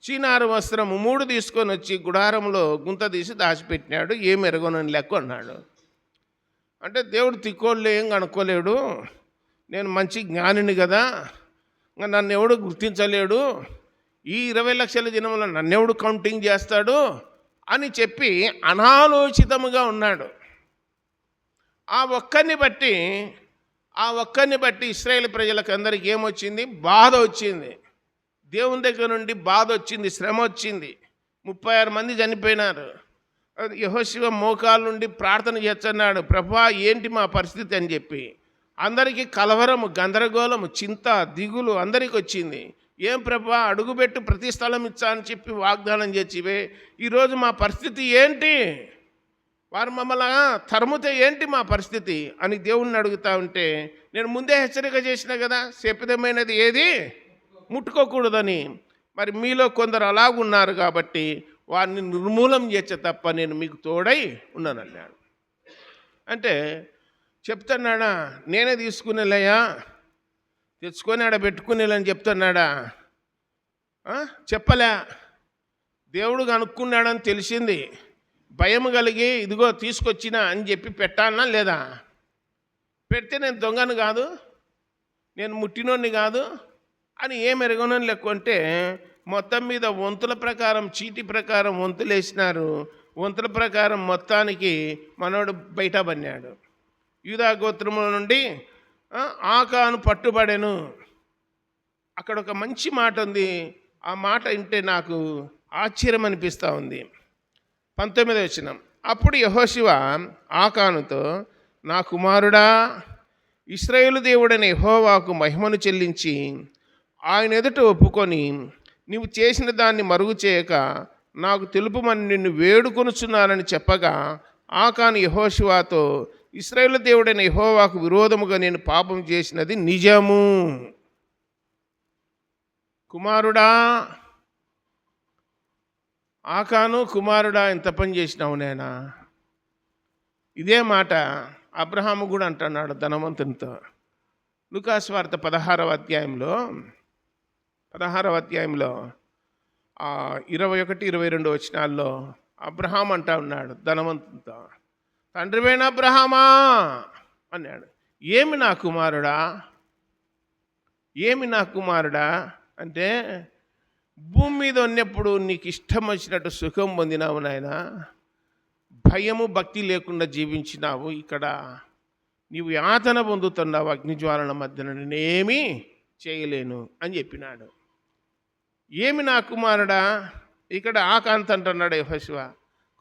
చీనారు వస్త్రం 3 తీసుకొని వచ్చి గుడారంలో గుంత తీసి దాచిపెట్టినాడు. ఏం ఎరగనని లెక్క అన్నాడు. అంటే దేవుడు తిక్కోళ్ళు ఏం కనుక్కోలేడు, నేను మంచి జ్ఞానిని కదా, ఇంకా నన్ను ఎవడు గుర్తించలేడు, ఈ 20 లక్షల జనములో నన్నెవడు కౌంటింగ్ చేస్తాడు అని చెప్పి అనాలోచితముగా ఉన్నాడు. ఆ ఒక్కరిని బట్టి ఇశ్రాయేలు ప్రజలకు అందరికీ ఏమొచ్చింది? బాధ వచ్చింది. దేవుని దగ్గర నుండి బాధ వచ్చింది, శ్రమ వచ్చింది. 36 మంది చనిపోయినారు. యెహోషువ మోకాల నుండి ప్రార్థన చేస్తున్నాడు, ప్రభువా ఏంటి మా పరిస్థితి అని చెప్పి. అందరికీ కలవరము, గందరగోళము, చింత, దిగులు అందరికీ వచ్చింది. ఏం ప్రభువా అడుగుపెట్టు ప్రతి స్థలం ఇచ్చా అని చెప్పి వాగ్దానం చేసివే, ఈరోజు మా పరిస్థితి ఏంటి? వారు మమ్మల్ని తరుముతే ఏంటి మా పరిస్థితి అని దేవుణ్ణి అడుగుతూ ఉంటే, నేను ముందే హెచ్చరిక చేసిన కదా, శపితమైనది ఏది ముట్టుకోకూడదని. మరి మీలో కొందరు అలాగున్నారు కాబట్టి వారిని నిర్మూలం చేసే తప్ప నేను మీకు తోడై ఉన్నానన్నాడు. అంటే చెప్తున్నాడా, నేనే తీసుకునేలయ్యా, తెచ్చుకొని ఆడ పెట్టుకునేలని చెప్తున్నాడా? చెప్పలే. దేవుడు కనుక్కున్నాడని తెలిసింది, భయం కలిగి ఇదిగో తీసుకొచ్చినా అని చెప్పి పెట్టాలనా లేదా? పెడితే నేను దొంగను కాదు, నేను ముట్టినోడిని కాదు అని ఏం ఎరగనని లెక్కుంటే, మొత్తం మీద వంతుల ప్రకారం, చీటి ప్రకారం వంతులు వేసినారు. వంతుల ప్రకారం మొత్తానికి మనోడు బయట పడినాడు. యూదా గోత్రముల నుండి ఆకాను పట్టుబడెను. అక్కడ ఒక మంచి మాట ఉంది. ఆ మాట వింటే నాకు ఆశ్చర్యం అనిపిస్తూ ఉంది. 19వ వచనం, అప్పుడు యెహోషువ ఆకానుతో, నా కుమారుడా, ఇశ్రాయేలు దేవుడైన యెహోవాకు మహిమను చెల్లించి ఆయన ఎదుట ఒప్పుకొని నీవు చేసిన దాన్ని మరుగు చేయక నాకు తెలుపుమని నిన్ను వేడుకొనుచున్నానని చెప్పగా, ఆకాను యెహోషువతో, ఇశ్రాయేలు దేవుడైన యెహోవాకు విరోధముగా నేను పాపం చేసినది నిజము. కుమారుడా, ఆకాను కుమారుడా, ఎంత పని చేసినావు నేనా? ఇదే మాట అబ్రహాము కూడా అంటున్నాడు ధనవంతునితో. లూకాసు వార్త 16వ అధ్యాయంలో 21-22 వచనాల్లో అబ్రహాం అంటా ఉన్నాడు ధనవంతునితో, తండ్రివైన అబ్రహామా అన్నాడు, ఏమి నా కుమారుడా అంటే, భూమి మీద ఉన్నప్పుడు నీకు ఇష్టం వచ్చినట్టు సుఖం పొందినావు నాయన, భయము భక్తి లేకుండా జీవించినావు. ఇక్కడ నీవు యాతన పొందుతున్నావు, అగ్నిజ్వాలల మధ్యన నేనేమీ చేయలేను అని చెప్పినాడు. ఏమి నా కుమారుడా, ఇక్కడ ఆకాంత్ అంటున్నాడు యెహోషువ,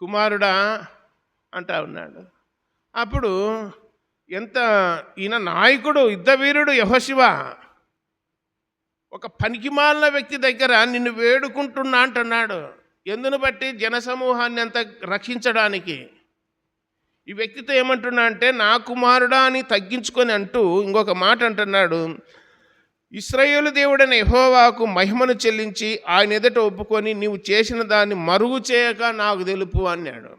కుమారుడా అంటా ఉన్నాడు. అప్పుడు ఎంత ఈయన నాయకుడు, యుద్ధ వీరుడు యెహోషువ, ఒక పనికిమాలిన వ్యక్తి దగ్గర నిన్ను వేడుకుంటున్నా అంటున్నాడు. ఎందును బట్టి? జనసమూహాన్ని అంత రక్షించడానికి. ఈ వ్యక్తితో ఏమంటున్నా అంటే, నా కుమారుడా అని తగ్గించుకొని అంటూ ఇంకొక మాట అంటున్నాడు, ఇశ్రాయేలు దేవుడైన యెహోవాకు మహిమను చెల్లించి ఆయన ఎదుట ఒప్పుకొని నీవు చేసిన దాన్ని మరుగు చేయక నాకు తెలుపు అన్నాడు.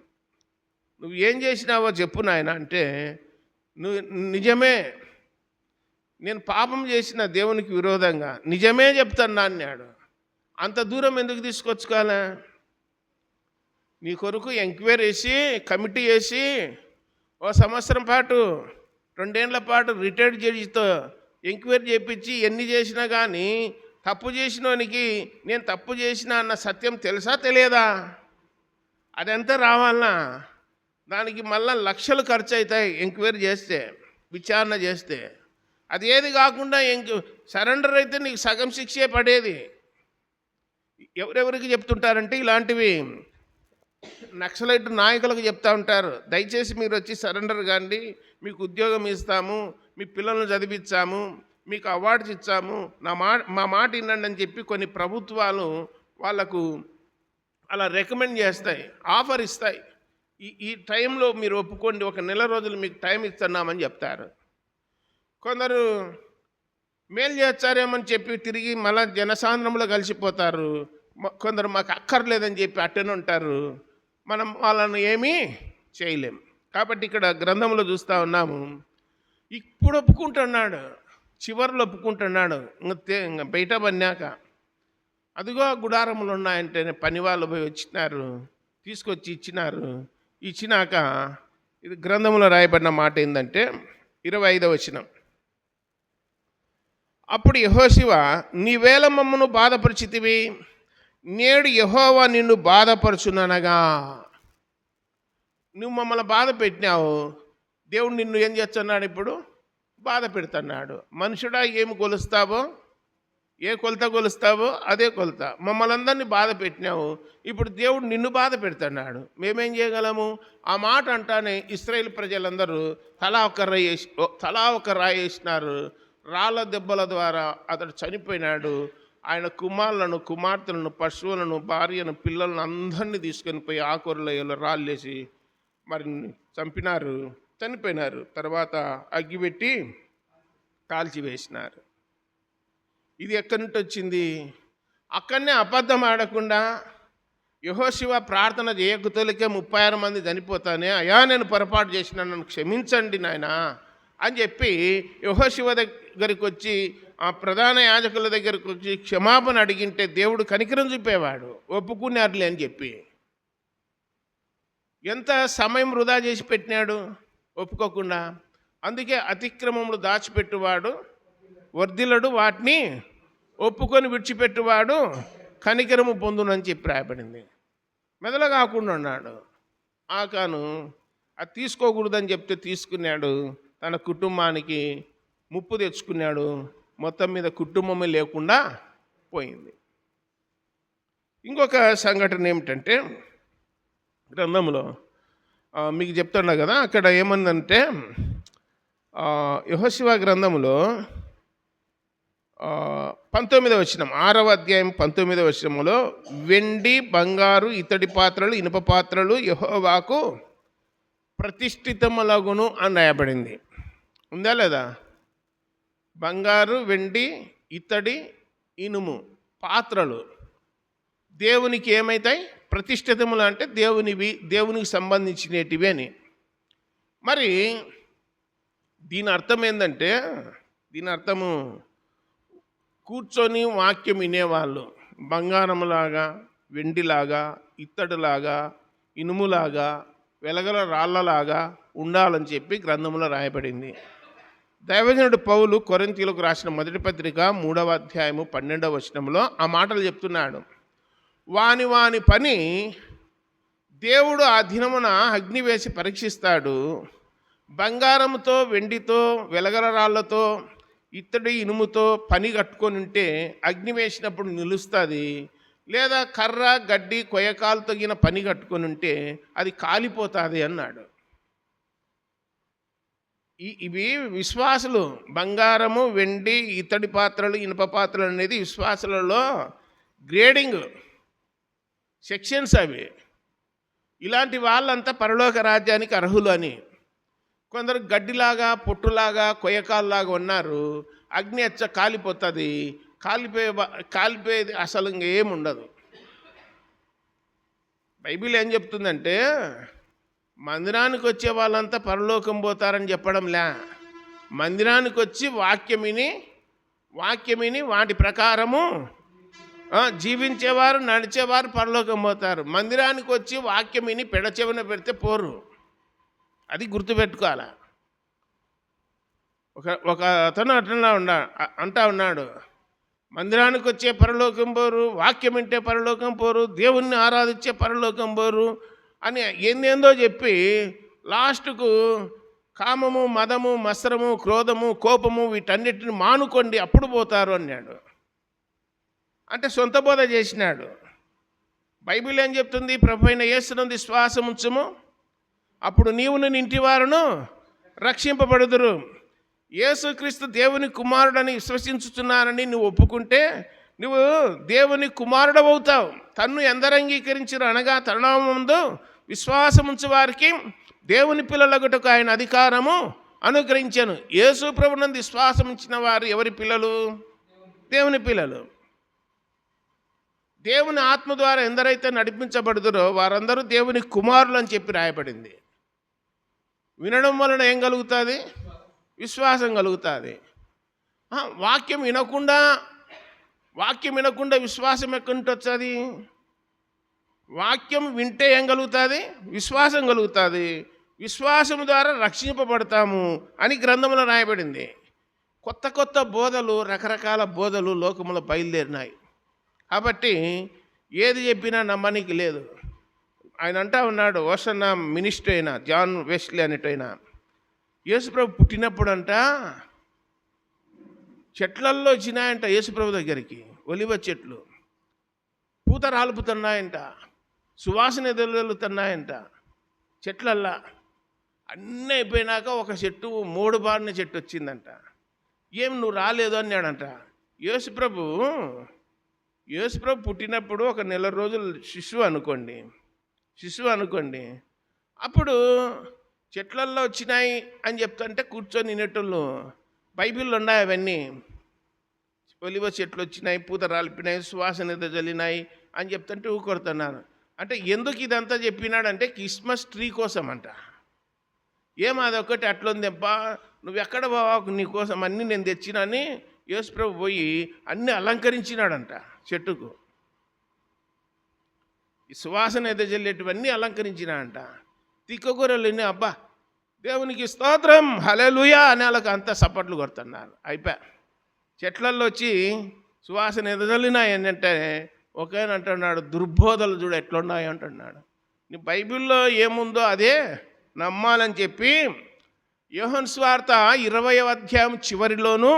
నువ్వు ఏం చేసినావో చెప్పు నాయన అంటే, నువ్వు నిజమే, నేను పాపం చేసిన దేవునికి విరోధంగా నిజమే చెప్తాను అన్నాడు. అంత దూరం ఎందుకు తీసుకొచ్చుకోవాలా? నీ కొరకు ఎంక్వైరీ చేసి, కమిటీ వేసి, ఓ సంవత్సరం పాటు 2 ఏళ్ల పాటు రిటైర్డ్ జడ్జితో ఎంక్వైరీ చేయించి ఎన్ని చేసినా కానీ తప్పు చేసినోనికి నేను తప్పు చేసినా అన్న సత్యం తెలుసా తెలియదా? అదంతా రావాలన్నా దానికి మళ్ళా లక్షలు ఖర్చు అవుతాయి. ఎంక్వైరీ చేస్తే, విచారణ చేస్తే. అది ఏది కాకుండా సరెండర్ అయితే నీకు సగం శిక్షే పడేది. ఎవరెవరికి చెప్తుంటారంటే ఇలాంటివి నక్సలైట్ నాయకులకు చెప్తా ఉంటారు, దయచేసి మీరు వచ్చి సరెండర్ కాండి, మీకు ఉద్యోగం ఇస్తాము, మీ పిల్లలను చదివించాము, మీకు అవార్డ్స్ ఇచ్చాము, మా మాట వినండి అని చెప్పి కొన్ని ప్రభుత్వాలు వాళ్ళకు అలా రికమెండ్ చేస్తాయి, ఆఫర్ ఇస్తాయి. ఈ టైంలో మీరు ఒప్పుకోండి, 1 నెల రోజులు మీకు టైం ఇస్తున్నామని చెప్తారు. కొందరు మేలు చేస్తారేమని చెప్పి తిరిగి మళ్ళా జనసాంద్రంలో కలిసిపోతారు. కొందరు మాకు అక్కర్లేదని చెప్పి అట్టనే ఉంటారు. మనం వాళ్ళని ఏమీ చేయలేం. కాబట్టి ఇక్కడ గ్రంథంలో చూస్తూ ఉన్నాము, ఇప్పుడు ఒప్పుకుంటున్నాడు, చివరిలో ఒప్పుకుంటున్నాడు. ఇంకా బయట పన్నాక అదిగో గుడారములు ఉన్నాయంటే పని వాళ్ళు పోయి వచ్చినారు, తీసుకొచ్చి ఇచ్చినారు. ఇచ్చినాక ఇది గ్రంథంలో రాయబడిన మాట ఏంటంటే 25వ వచనం, అప్పుడు యెహోషువ, నీవేళ మమ్మను బాధపరిచితివి, నేడు యెహోవా నిన్ను బాధపరచుననగా. నువ్వు మమ్మల్ని బాధ పెట్టినావు, దేవుడు నిన్ను ఏం చేస్తున్నాడు? ఇప్పుడు బాధ పెడుతున్నాడు. మనుషుడా, ఏమి కొలుస్తావో, ఏ కొలత కొలుస్తావో అదే కొలత. మమ్మల్ని అందరినీ బాధ పెట్టినావు, ఇప్పుడు దేవుడు నిన్ను బాధ పెడుతున్నాడు. మేమేం చేయగలము? ఆ మాట అంటానే ఇశ్రాయేలు ప్రజలందరూ తలా ఒక రాయి వేసినారు. రాళ్ళ దెబ్బల ద్వారా అతడు చనిపోయినాడు. ఆయన కుమారులను, కుమార్తెలను, పశువులను, భార్యను, పిల్లలను అందరినీ తీసుకొని పోయి ఆకురలో రాళ్ళేసి మరి చంపినారు, చనిపోయినారు. తర్వాత అగ్గిపెట్టి కాల్చివేసినారు. ఇది ఎక్కడి నుండి వచ్చింది? అక్కడనే అబద్ధం ఆడకుండా యెహోషువ ప్రార్థన చేయకుతోలికే 36 మంది చనిపోతానే, అయ్యా నేను పొరపాటు చేసిన, నన్ను క్షమించండి నాయన అని చెప్పి యెహోషువ దగ్గరికి వచ్చి, ఆ ప్రధాన యాజకుల దగ్గరికి వచ్చి క్షమాపణ అడిగింటే దేవుడు కనికరం చూపేవాడు, ఒప్పుకున్నారులే అని చెప్పి. ఎంత సమయం వృధా చేసి పెట్టినాడు ఒప్పుకోకుండా. అందుకే అతిక్రమములు దాచిపెట్టువాడు వర్ధిల్లడు, వాటిని ఒప్పుకొని విడిచిపెట్టువాడు కనికరము పొందునని చెప్పి రాయబడింది. మెదల కాకుండా ఉన్నాడు. ఆకాను అది తీసుకోకూడదని చెప్తే తీసుకున్నాడు, తన కుటుంబానికి ముప్పు తెచ్చుకున్నాడు. మొత్తం మీద కుటుంబమే లేకుండా పోయింది. ఇంకొక సంఘటన ఏమిటంటే గ్రంథంలో మీకు చెప్తున్నా కదా, అక్కడ ఏమందంటే యెహోషువ గ్రంథంలో 19వ వచనం, 6వ అధ్యాయం 19వ వచనంలో, వెండి, బంగారు, ఇత్తడి పాత్రలు, ఇనుప పాత్రలు యెహోవాకు ప్రతిష్ఠితములగును అని రాయబడింది. ఉందా లేదా? బంగారు, వెండి, ఇత్తడి, ఇనుము పాత్రలు దేవునికి ఏమవుతాయి? ప్రతిష్ఠితములు. అంటే దేవునివి, దేవునికి సంబంధించినటివి అని. మరి దీని అర్థం ఏంటంటే, దీని అర్థము కూర్చొని వాక్యం వినేవాళ్ళు బంగారములాగా, వెండిలాగా, ఇత్తడిలాగా, ఇనుములాగా, వెలగల రాళ్ళలాగా ఉండాలని చెప్పి గ్రంథంలో రాయబడింది. దైవజనుడు పౌలు కొరింథీయులకు రాసిన మొదటి పత్రిక 3వ అధ్యాయము 12వ వచనంలో ఆ మాటలు చెప్తున్నాడు. వాని వాని పని దేవుడు ఆ దినమున అగ్ని వేసి పరీక్షిస్తాడు. బంగారంతో, వెండితో, వెలగల రాళ్లతో ఇత్తడి ఇనుముతో పని కట్టుకొని ఉంటే అగ్ని వేసినప్పుడు నిలుస్తుంది, లేదా కర్ర గడ్డి కొయ్యకాలు తగిన పని కట్టుకొని ఉంటే అది కాలిపోతుంది అన్నాడు. ఇవి విశ్వాసులు, బంగారము వెండి ఇత్తడి పాత్రలు ఇనుప పాత్రలు అనేది విశ్వాసులలో గ్రేడింగ్ సెక్షన్స్ అవి. ఇలాంటి వాళ్ళంతా పరలోక రాజ్యానికి అర్హులు అని. కొందరు గడ్డిలాగా పొట్టులాగా కొయ్యకాల్లాగా ఉన్నారు, అగ్ని కాలిపోతుంది, కాలిపోయేది అసలు ఇంకేముండదు. బైబిల్ ఏం చెప్తుందంటే మందిరానికి వచ్చే వాళ్ళంతా పరలోకం పోతారని చెప్పడంలే. మందిరానికి వచ్చి వాక్యమిని వాటి ప్రకారము జీవించేవారు నడిచేవారు పరలోకం పోతారు. మందిరానికి వచ్చి వాక్యమిని పెడచెవిన పెడితే పోరు. అది గుర్తుపెట్టుకోవాలి. ఒక అతను అంటా ఉన్నాడు, మందిరానికి వచ్చే పరలోకం పోరు, వాక్యం వింటే పరలోకం పోరు, దేవుణ్ణి ఆరాధించే పరలోకం పోరు అని ఏందేందో చెప్పి లాస్ట్కు కామము మదము మత్సరము క్రోధము కోపము వీటన్నిటిని మానుకోండి అప్పుడు పోతారు అన్నాడు. అంటే సొంత బోధ చేసినాడు. బైబిల్ ఏం చెప్తుంది? ప్రభువైన యేసునందు విశ్వాసం ఉంచుము, అప్పుడు నీవును నీ ఇంటి వారును రక్షింపబడుదురు. యేసుక్రీస్తు దేవుని కుమారుడని విశ్వసించుతున్నానని నువ్వు ఒప్పుకుంటే నువ్వు దేవుని కుమారుడవుతావు. తన్ను ఎందరు అంగీకరించరు అనగా తరుణమందు విశ్వాసముంచు వారికి దేవుని పిల్లలగుటకు ఆయన అధికారము అనుగ్రహించాను. యేసు ప్రభునందు విశ్వాసం ఉంచిన వారు ఎవరి పిల్లలు? దేవుని పిల్లలు. దేవుని ఆత్మ ద్వారా ఎందరైతే నడిపించబడుదురో వారందరూ దేవుని కుమారులు అని చెప్పి రాయబడింది. వినడం వలన ఏం కలుగుతుంది? విశ్వాసం కలుగుతుంది. వాక్యం వినకుండా విశ్వాసం ఎక్కడి వచ్చేది? వాక్యం వింటే ఏం కలుగుతుంది? విశ్వాసం కలుగుతుంది. విశ్వాసం ద్వారా రక్షింపబడతాము అని గ్రంథంలో రాయబడింది. కొత్త బోధలు, రకరకాల బోధలు లోకములో బయలుదేరినాయి. కాబట్టి ఏది చెప్పినా నమ్మనికి లేదు. ఆయన అంటా ఉన్నాడు, ఓషన్న మినిస్టర్ అయినా జాన్ వెస్లీ అనేటైనా, యేసుప్రభు పుట్టినప్పుడంట చెట్లల్లో వచ్చినాయంట యేసుప్రభు దగ్గరికి, ఒలివ చెట్లు పూత రాలుపుతున్నాయంట, సువాసన ఎదురుతున్నాయంట చెట్లల్లా. అన్నీ అయిపోయినాక ఒక చెట్టు 3 బారిన చెట్టు వచ్చిందంట. ఏం నువ్వు రాలేదు అన్నాడంట. యేసుప్రభు పుట్టినప్పుడు ఒక 1 నెల రోజులు శిశువు అనుకోండి. అప్పుడు చెట్లల్లో వచ్చినాయి అని చెప్తుంటే కూర్చొని వినేటోళ్ళు. బైబిల్లో ఉన్నాయి అవన్నీ. ఒలివ చెట్లు వచ్చినాయి, పూత రాలిపినాయి, సువాసన జల్లినాయి అని చెప్తుంటే ఊకొడుతున్నారు. అంటే ఎందుకు ఇదంతా చెప్పినాడంటే క్రిస్మస్ ట్రీ కోసం అంట. అదొకటి అట్లుందెబ్బా, నువ్వు ఎక్కడ బావా, నీ కోసం అన్నీ నేను తెచ్చినాని యేసుప్రభు పోయి అన్నీ అలంకరించినాడంట చెట్టుకు. ఈ సువాసన ఎదజల్లేటివన్నీ అలంకరించినాడంట. తిక్కగొర్రెలు అబ్బా దేవునికి స్తోత్రం హల్లెలూయా అని వాళ్ళకి అంతా సపట్లు కొడుతున్నారు. అయిపోయా చెట్లల్లో వచ్చి సువాసన ఎదజల్లినాయి అంటే ఒకేన అంటున్నాడు, దుర్బోధలు చూడు ఎట్లున్నాయి అంటున్నాడు. నీ బైబిల్లో ఏముందో అదే నమ్మాలని చెప్పి యోహన్ సువార్త 20వ అధ్యాయం చివరిలోను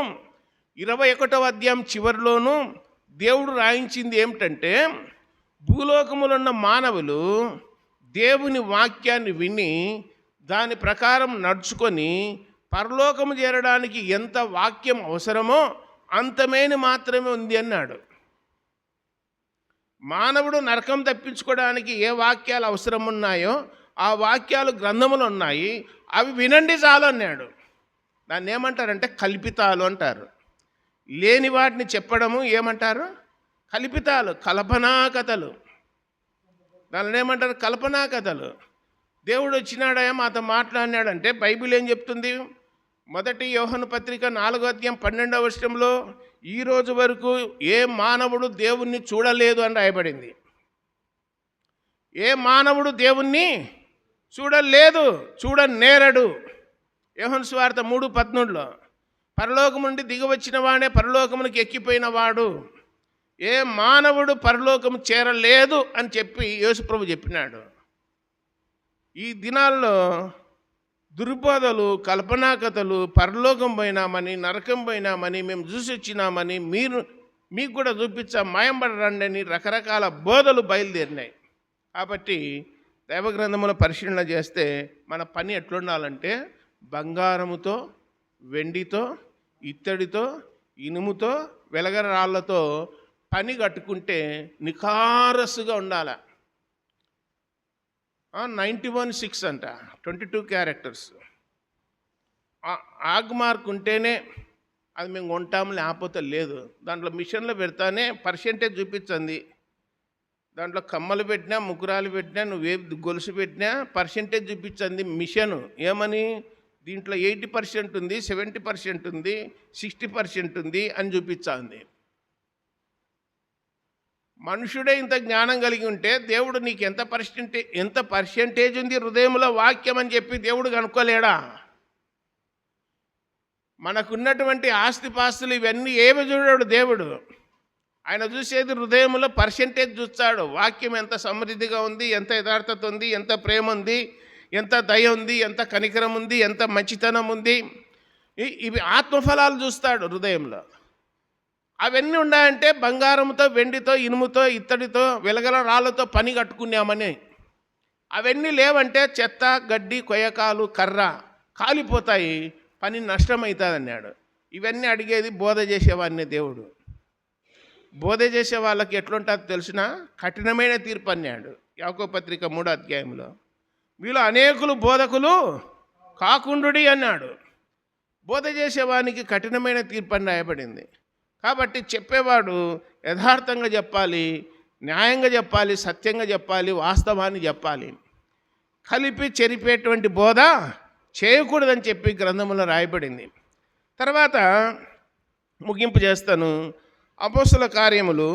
21వ అధ్యాయం చివరిలోను దేవుడు రాయించింది ఏమిటంటే, భూలోకములో ఉన్న మానవులు దేవుని వాక్యాన్ని విని దాని ప్రకారం నడుచుకొని పరలోకము చేరడానికి ఎంత వాక్యం అవసరమో అంతమేని మాత్రమే ఉంది అన్నాడు. మానవుడు నరకం తప్పించుకోవడానికి ఏ వాక్యాలు అవసరం ఉన్నాయో ఆ వాక్యాలు గ్రంథములు ఉన్నాయి, అవి వినండి చాలు అన్నాడు. దాన్ని ఏమంటారంటే కల్పితాలు అంటారు. లేని వాటిని చెప్పడము ఏమంటారు? కల్పితాలు, కల్పనా కథలు. దానిని ఏమంటారు? కల్పనా కథలు. దేవుడు వచ్చినాడా మాతో మాట్లాడినాడంటే బైబిల్ ఏం చెప్తుంది? 1 యోహను పత్రిక 4వ అధ్యాయం 12వ వచనంలో ఈ రోజు వరకు ఏ మానవుడు దేవుణ్ణి చూడలేదు అని రాయబడింది. ఏ మానవుడు దేవుణ్ణి చూడలేదు, చూడనేరడు. యోహను సువార్త 3:13లో పరలోకము నుండి దిగివచ్చిన వాడే పరలోకమునికి ఎక్కిపోయిన వాడు, ఏ మానవుడు పరలోకము చేరలేదు అని చెప్పి యేసుప్రభు చెప్పినాడు. ఈ దినాల్లో దుర్బోధలు, కల్పనా కథలు, పరలోకం పోయినామని, నరకం పోయినామని, మేము చూసి వచ్చినామని, మీకు కూడా చూపించా, మాయంబడరండి అని రకరకాల బోధలు బయలుదేరినాయి. కాబట్టి దైవగ్రంథముల పరిశీలన చేస్తే మన పని ఎట్లుండాలంటే బంగారముతో, వెండితో, ఇత్తడితో, ఇనుముతో, వెలగర రాళ్లతో పని కట్టుకుంటే నిఖారస్సుగా ఉండాల. 91:6 అంట, 22 క్యారెక్టర్స్. ఆగ్ మార్క్ ఉంటేనే అది మేము కొంటాము, లేకపోతే లేదు. దాంట్లో మిషన్లో పెడతానే పర్సెంటేజ్ చూపించింది. దాంట్లో కమ్మలు పెట్టినా, ముకురాలు పెట్టినా, నువ్వే గొలుసు పెట్టినా పర్సెంటేజ్ చూపించింది మిషన్. ఏమని? దీంట్లో 80% ఉంది, 70% ఉంది, 60% ఉంది అని చూపించింది. మనుషుడే ఇంత జ్ఞానం కలిగి ఉంటే దేవుడు నీకు ఎంత పర్సెంటేజ్ ఉంది హృదయంలో వాక్యం అని చెప్పి దేవుడు కనుక్కోలేడా? మనకున్నటువంటి ఆస్తిపాస్తులు ఇవన్నీ ఏమి చూడాడు దేవుడు. ఆయన చూసేది హృదయంలో పర్సెంటేజ్ చూస్తాడు. వాక్యం ఎంత సమృద్ధిగా ఉంది, ఎంత యథార్థత ఉంది, ఎంత ప్రేమ ఉంది, ఎంత దయ ఉంది, ఎంత కనికరం ఉంది, ఎంత మంచితనం ఉంది, ఇవి ఆత్మఫలాలు చూస్తాడు హృదయంలో. అవన్నీ ఉన్నాయంటే బంగారంతో, వెండితో, ఇనుముతో, ఇత్తడితో, వెలగల రాళ్ళతో పని కట్టుకున్నామని. అవన్నీ లేవంటే చెత్త, గడ్డి, కొయ్యకాలు, కర్ర కాలిపోతాయి, పని నష్టమవుతుంది అన్నాడు. ఇవన్నీ అడిగేది బోధ చేసేవాడిని దేవుడు. బోధ చేసే వాళ్ళకి ఎట్లుంటుందో తెలిసిన కఠినమైన తీర్పు అన్నాడు యాకోబు పత్రిక 3వ అధ్యాయంలో. వీళ్ళు అనేకులు బోధకులు కాకుండుడి అన్నాడు. బోధ చేసేవానికి కఠినమైన తీర్పు అని రాయబడింది. కాబట్టి చెప్పేవాడు యథార్థంగా చెప్పాలి, న్యాయంగా చెప్పాలి, సత్యంగా చెప్పాలి, వాస్తవాన్ని చెప్పాలి. కలిపి చెరిపేటువంటి బోధ చేయకూడదని చెప్పి గ్రంథంలో రాయబడింది. తర్వాత ముగింపు చేస్తాను. అపోస్తల కార్యములు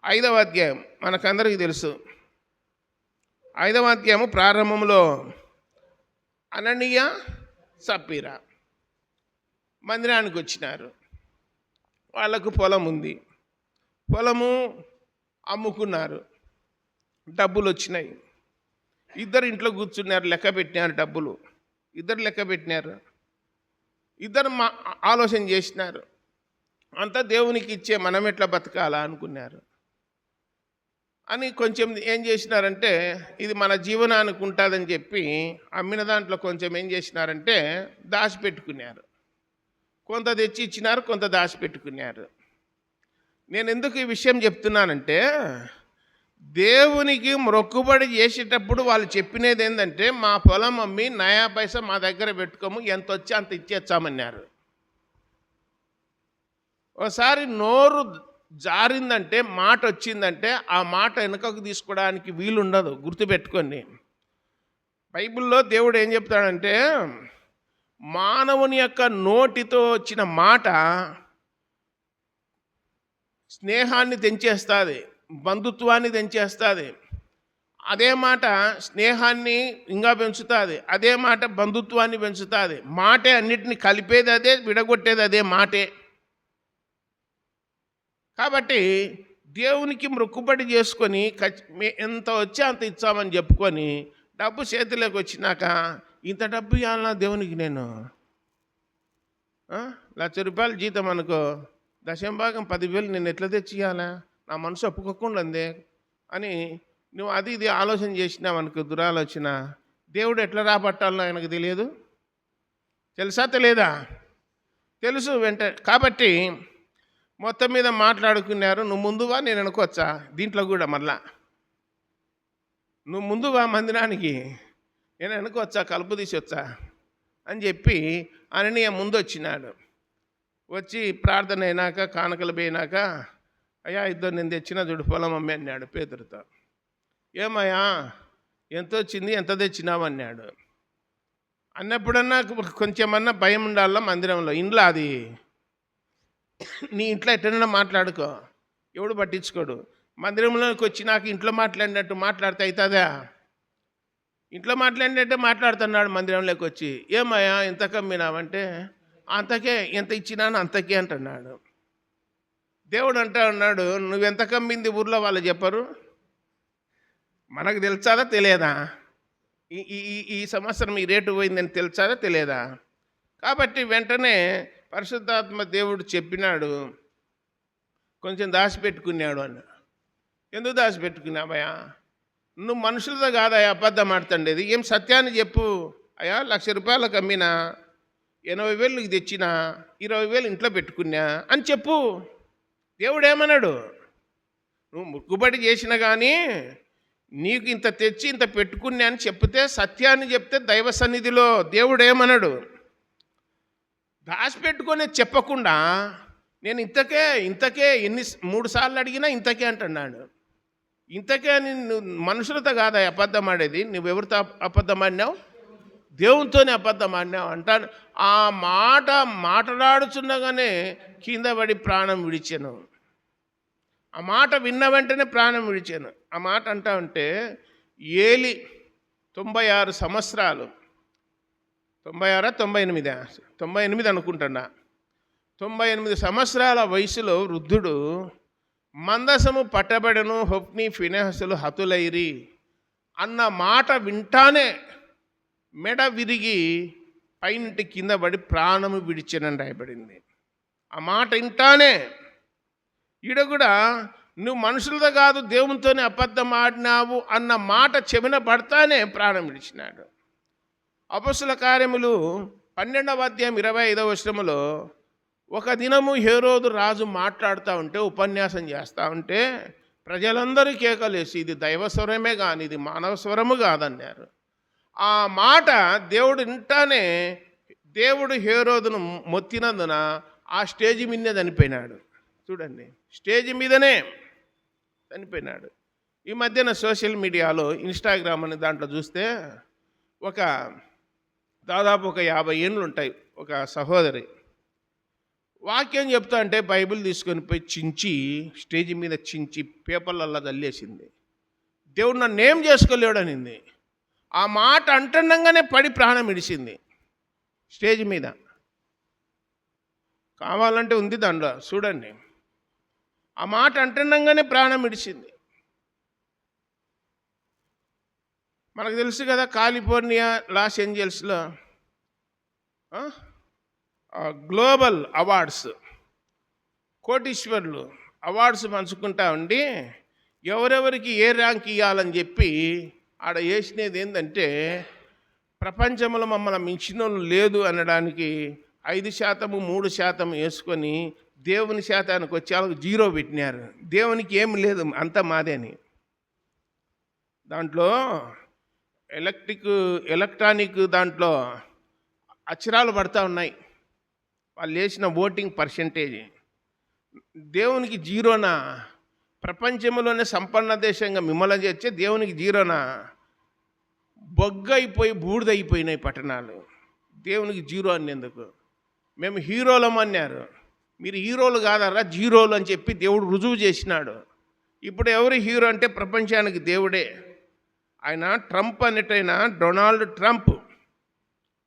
5వ అధ్యాయం మనకందరికీ తెలుసు. 5వ అధ్యాయము ప్రారంభంలో అననీయ, సప్పీరా మందిరానికి వచ్చినారు. వాళ్ళకు పొలం ఉంది, పొలము అమ్ముకున్నారు, డబ్బులు వచ్చినాయి. ఇద్దరు ఇంట్లో కూర్చున్నారు, లెక్క పెట్టినారు డబ్బులు. ఇద్దరు లెక్క పెట్టినారు, ఇద్దరు ఆలోచన చేసినారు. అంతా దేవునికి ఇచ్చే మనం ఎట్లా బతకాలా అనుకున్నారు. అని కొంచెం ఏం చేసినారంటే ఇది మన జీవనానికి ఉంటుందని చెప్పి అమ్మిన దాంట్లో కొంచెం ఏం చేసినారంటే దాచిపెట్టుకున్నారు. కొంత తెచ్చి ఇచ్చినారు, కొంత దాచిపెట్టుకున్నారు. నేను ఎందుకు ఈ విషయం చెప్తున్నానంటే దేవునికి మొక్కుబడి చేసేటప్పుడు వాళ్ళు చెప్పినది ఏంటంటే మా పొలం అమ్మి నయా పైసా మా దగ్గర పెట్టుకోము, ఎంత వచ్చి అంత ఇచ్చేచ్చామన్నారు. ఒకసారి నోరు జారిందంటే, మాట వచ్చిందంటే ఆ మాట వెనుకకు తీసుకోవడానికి వీలుండదు, గుర్తుపెట్టుకోండి. బైబిల్లో దేవుడు ఏం చెప్తాడంటే మానవుని యొక్క నోటితో వచ్చిన మాట స్నేహాన్ని తెంచేస్తుంది, బంధుత్వాన్ని తెంచేస్తుంది. అదే మాట స్నేహాన్ని ఇంకా పెంచుతుంది, అదే మాట బంధుత్వాన్ని పెంచుతుంది. మాటే అన్నిటిని కలిపేది అదే, విడగొట్టేది అదే మాటే. కాబట్టి దేవునికి మొక్కుబడి చేసుకొని ఎంత వచ్చి అంత ఇచ్చామని చెప్పుకొని డబ్బు చేతిలోకి వచ్చినాక ఇంత డబ్బు ఇవ్వాలన్నా దేవునికి నేను 1,00,000 రూపాయలు జీతం అనుకో, దశంభాగం 10,000 నేను ఎట్లా తెచ్చి ఇవ్వాలా, నా మనసు ఒప్పుకోకుండా అందే అని నువ్వు అది ఇది ఆలోచన చేసినావు అనుకో, దురాలోచన. దేవుడు ఎట్లా రాబట్టాలో ఆయనకు తెలియదు, తెలుసా తెలియదా? తెలుసు కాబట్టి మొత్తం మీద మాట్లాడుకున్నారు. నువ్వు ముందువా, నేను అనుకోవచ్చా దీంట్లో కూడా మళ్ళా నువ్వు ముందువా మందిరానికి, నేను అనుకోవచ్చా, కలుపు తీసి వచ్చా అని చెప్పి అననీయ ముందు వచ్చినాడు. వచ్చి ప్రార్థన అయినాక, కానుకలు పోయినాక, అయ్యా ఇద్దరు నేను తెచ్చిన చూడు పొలం అమ్మి అన్నాడు పేతురుతో. ఏమయ్యా ఎంత వచ్చింది, ఎంత తెచ్చినావు అన్నాడు. అన్నప్పుడన్నా కొంచెమన్నా భయం ఉండాల మందిరంలో. ఇంట్లో అది నీ ఇంట్లో ఎట్టనైనా మాట్లాడుకో, ఎవడు పట్టించుకోడు. మందిరంలోకి వచ్చి నాకు ఇంట్లో మాట్లాడినట్టు మాట్లాడితే అవుతుందా? ఇంట్లో మాట్లాడినట్టే మాట్లాడుతున్నాడు మందిరంలోకి వచ్చి. ఏమయ్యా ఎంత కమ్మినావంటే అంతకే, ఎంత ఇచ్చినాను అంతకే అంటున్నాడు. దేవుడు అన్నాడు నువ్వెంత కమ్మింది ఊర్లో వాళ్ళు చెప్పరు, మనకు తెలుసాదా తెలియదా? ఈ ఈ ఈ- ఈ సంవత్సరం ఈ రేటు పోయిందని తెలుసా తెలియదా? కాబట్టి వెంటనే పరిశుద్ధాత్మ దేవుడు చెప్పినాడు, కొంచెం దాచిపెట్టుకున్నాడు అన్న. ఎందుకు దాచిపెట్టుకున్నావయ్యా? నువ్వు మనుషులతో కాదయా అబద్ధం ఆడుతుండేది, ఏం సత్యాన్ని చెప్పు. అయ్యా 1,00,000 రూపాయలకు అమ్మినా, 80,000 తెచ్చినా, 20,000 ఇంట్లో పెట్టుకున్నా అని చెప్పు. దేవుడు ఏమన్నాడు? నువ్వు ముక్కుబడి చేసినా కానీ నీకు ఇంత తెచ్చి ఇంత పెట్టుకున్నా అని చెప్తే, సత్యాన్ని చెప్తే దైవ సన్నిధిలో దేవుడు ఏమన్నాడు? దాచిపెట్టుకొని చెప్పకుండా నేను ఇంతకే 3 సార్లు అడిగినా ఇంతకే అంటున్నాడు. ఇంతకే అని నువ్వు మనుషులతో కాదా అబద్ధం ఆడేది? నువ్వెవరితో అబద్ధం ఆడినావు? దేవునితోనే అబద్ధం ఆడినావు అంటాను. ఆ మాట మాట్లాడుచున్నగానే కింద పడి ప్రాణం విడిచాను. ఆ మాట విన్న వెంటనే ప్రాణం విడిచాను. ఆ మాట అంటా ఉంటే ఏలి 96 సంవత్సరాలు, 96 98 అనుకుంటున్నా, 98 సంవత్సరాల వయసులో వృద్ధుడు మందసము పట్టబడను, హొప్ని ఫినెహసులు హతులైరి అన్న మాట వింటానే మెడ విరిగి పైనుంటి కింద పడి ప్రాణము విడిచానని రాయబడింది. ఆ మాట వింటానే ఈడ కూడా నువ్వు మనుషులతో కాదు దేవునితోనే అబద్ధం ఆడినావు అన్న మాట చెవిన పడతానే ప్రాణం విడిచినాడు. అపొస్తలుల కార్యములు 12వ అధ్యాయం 25వ వచనములో ఒక దినము హేరోదు రాజు మాట్లాడుతూ ఉంటే, ఉపన్యాసం చేస్తూ ఉంటే ప్రజలందరూ కేకలేసి ఇది దైవస్వరమే కానీ ఇది మానవ స్వరము కాదన్నారు. ఆ మాట దేవుడు వింటానే దేవుడు హేరోదును మొత్తినందున ఆ స్టేజి మీదనే చనిపోయినాడు. చూడండి, స్టేజ్ మీదనే చనిపోయినాడు. ఈ మధ్యన సోషల్ మీడియాలో ఇన్స్టాగ్రామ్ అనే దాంట్లో చూస్తే దాదాపు ఒక 50 ఏళ్ళు ఉంటాయి, ఒక సహోదరి వాక్యం చెప్తా అంటే బైబిల్ తీసుకొని పోయి చించి స్టేజ్ మీద చించి పేపర్లల్లా చల్లేసింది. దేవుడు నన్ను ఏం చేసుకోలేడు అనింది. ఆ మాట అంటుండగానే పడి ప్రాణం విడిచింది స్టేజ్ మీద. కావాలంటే ఉంది దాంట్లో చూడండి. ఆ మాట అంటుండగానే ప్రాణం విడిచింది. మనకు తెలుసు కదా, కాలిఫోర్నియా లాస్ ఏంజల్స్లో గ్లోబల్ అవార్డ్స్, కోటీశ్వర్లు అవార్డ్స్ పంచుకుంటా ఉండి ఎవరెవరికి ఏ ర్యాంక్ ఇవ్వాలని చెప్పి ఆడ వేసినది ఏంటంటే, ప్రపంచంలో మమ్మల్ని మించిన వాళ్ళు లేదు అనడానికి 5%, 3% వేసుకొని దేవుని శాతానికి వచ్చి వాళ్ళకి 0 పెట్టినారు. దేవునికి ఏమి లేదు, అంతా మాదే అని. దాంట్లో ఎలక్ట్రానిక్ దాంట్లో అక్షరాలు పడతా ఉన్నాయి, వాళ్ళు వేసిన ఓటింగ్ పర్సెంటేజ్. దేవునికి 0నా? ప్రపంచంలోనే సంపన్న దేశంగా మిమ్మల్ని చేర్చే దేవునికి 0నా? బొగ్గైపోయి బూడిదైపోయినాయి పట్టణాలు. దేవునికి 0 అనేందుకు మేము హీరోలం అన్నారు. మీరు హీరోలు కాదరా, జీరోలు అని చెప్పి దేవుడు రుజువు చేసినాడు. ఇప్పుడు ఎవరు హీరో అంటే ప్రపంచానికి దేవుడే. ఆయన ట్రంప్ అనేటైనా, డొనాల్డ్ ట్రంప్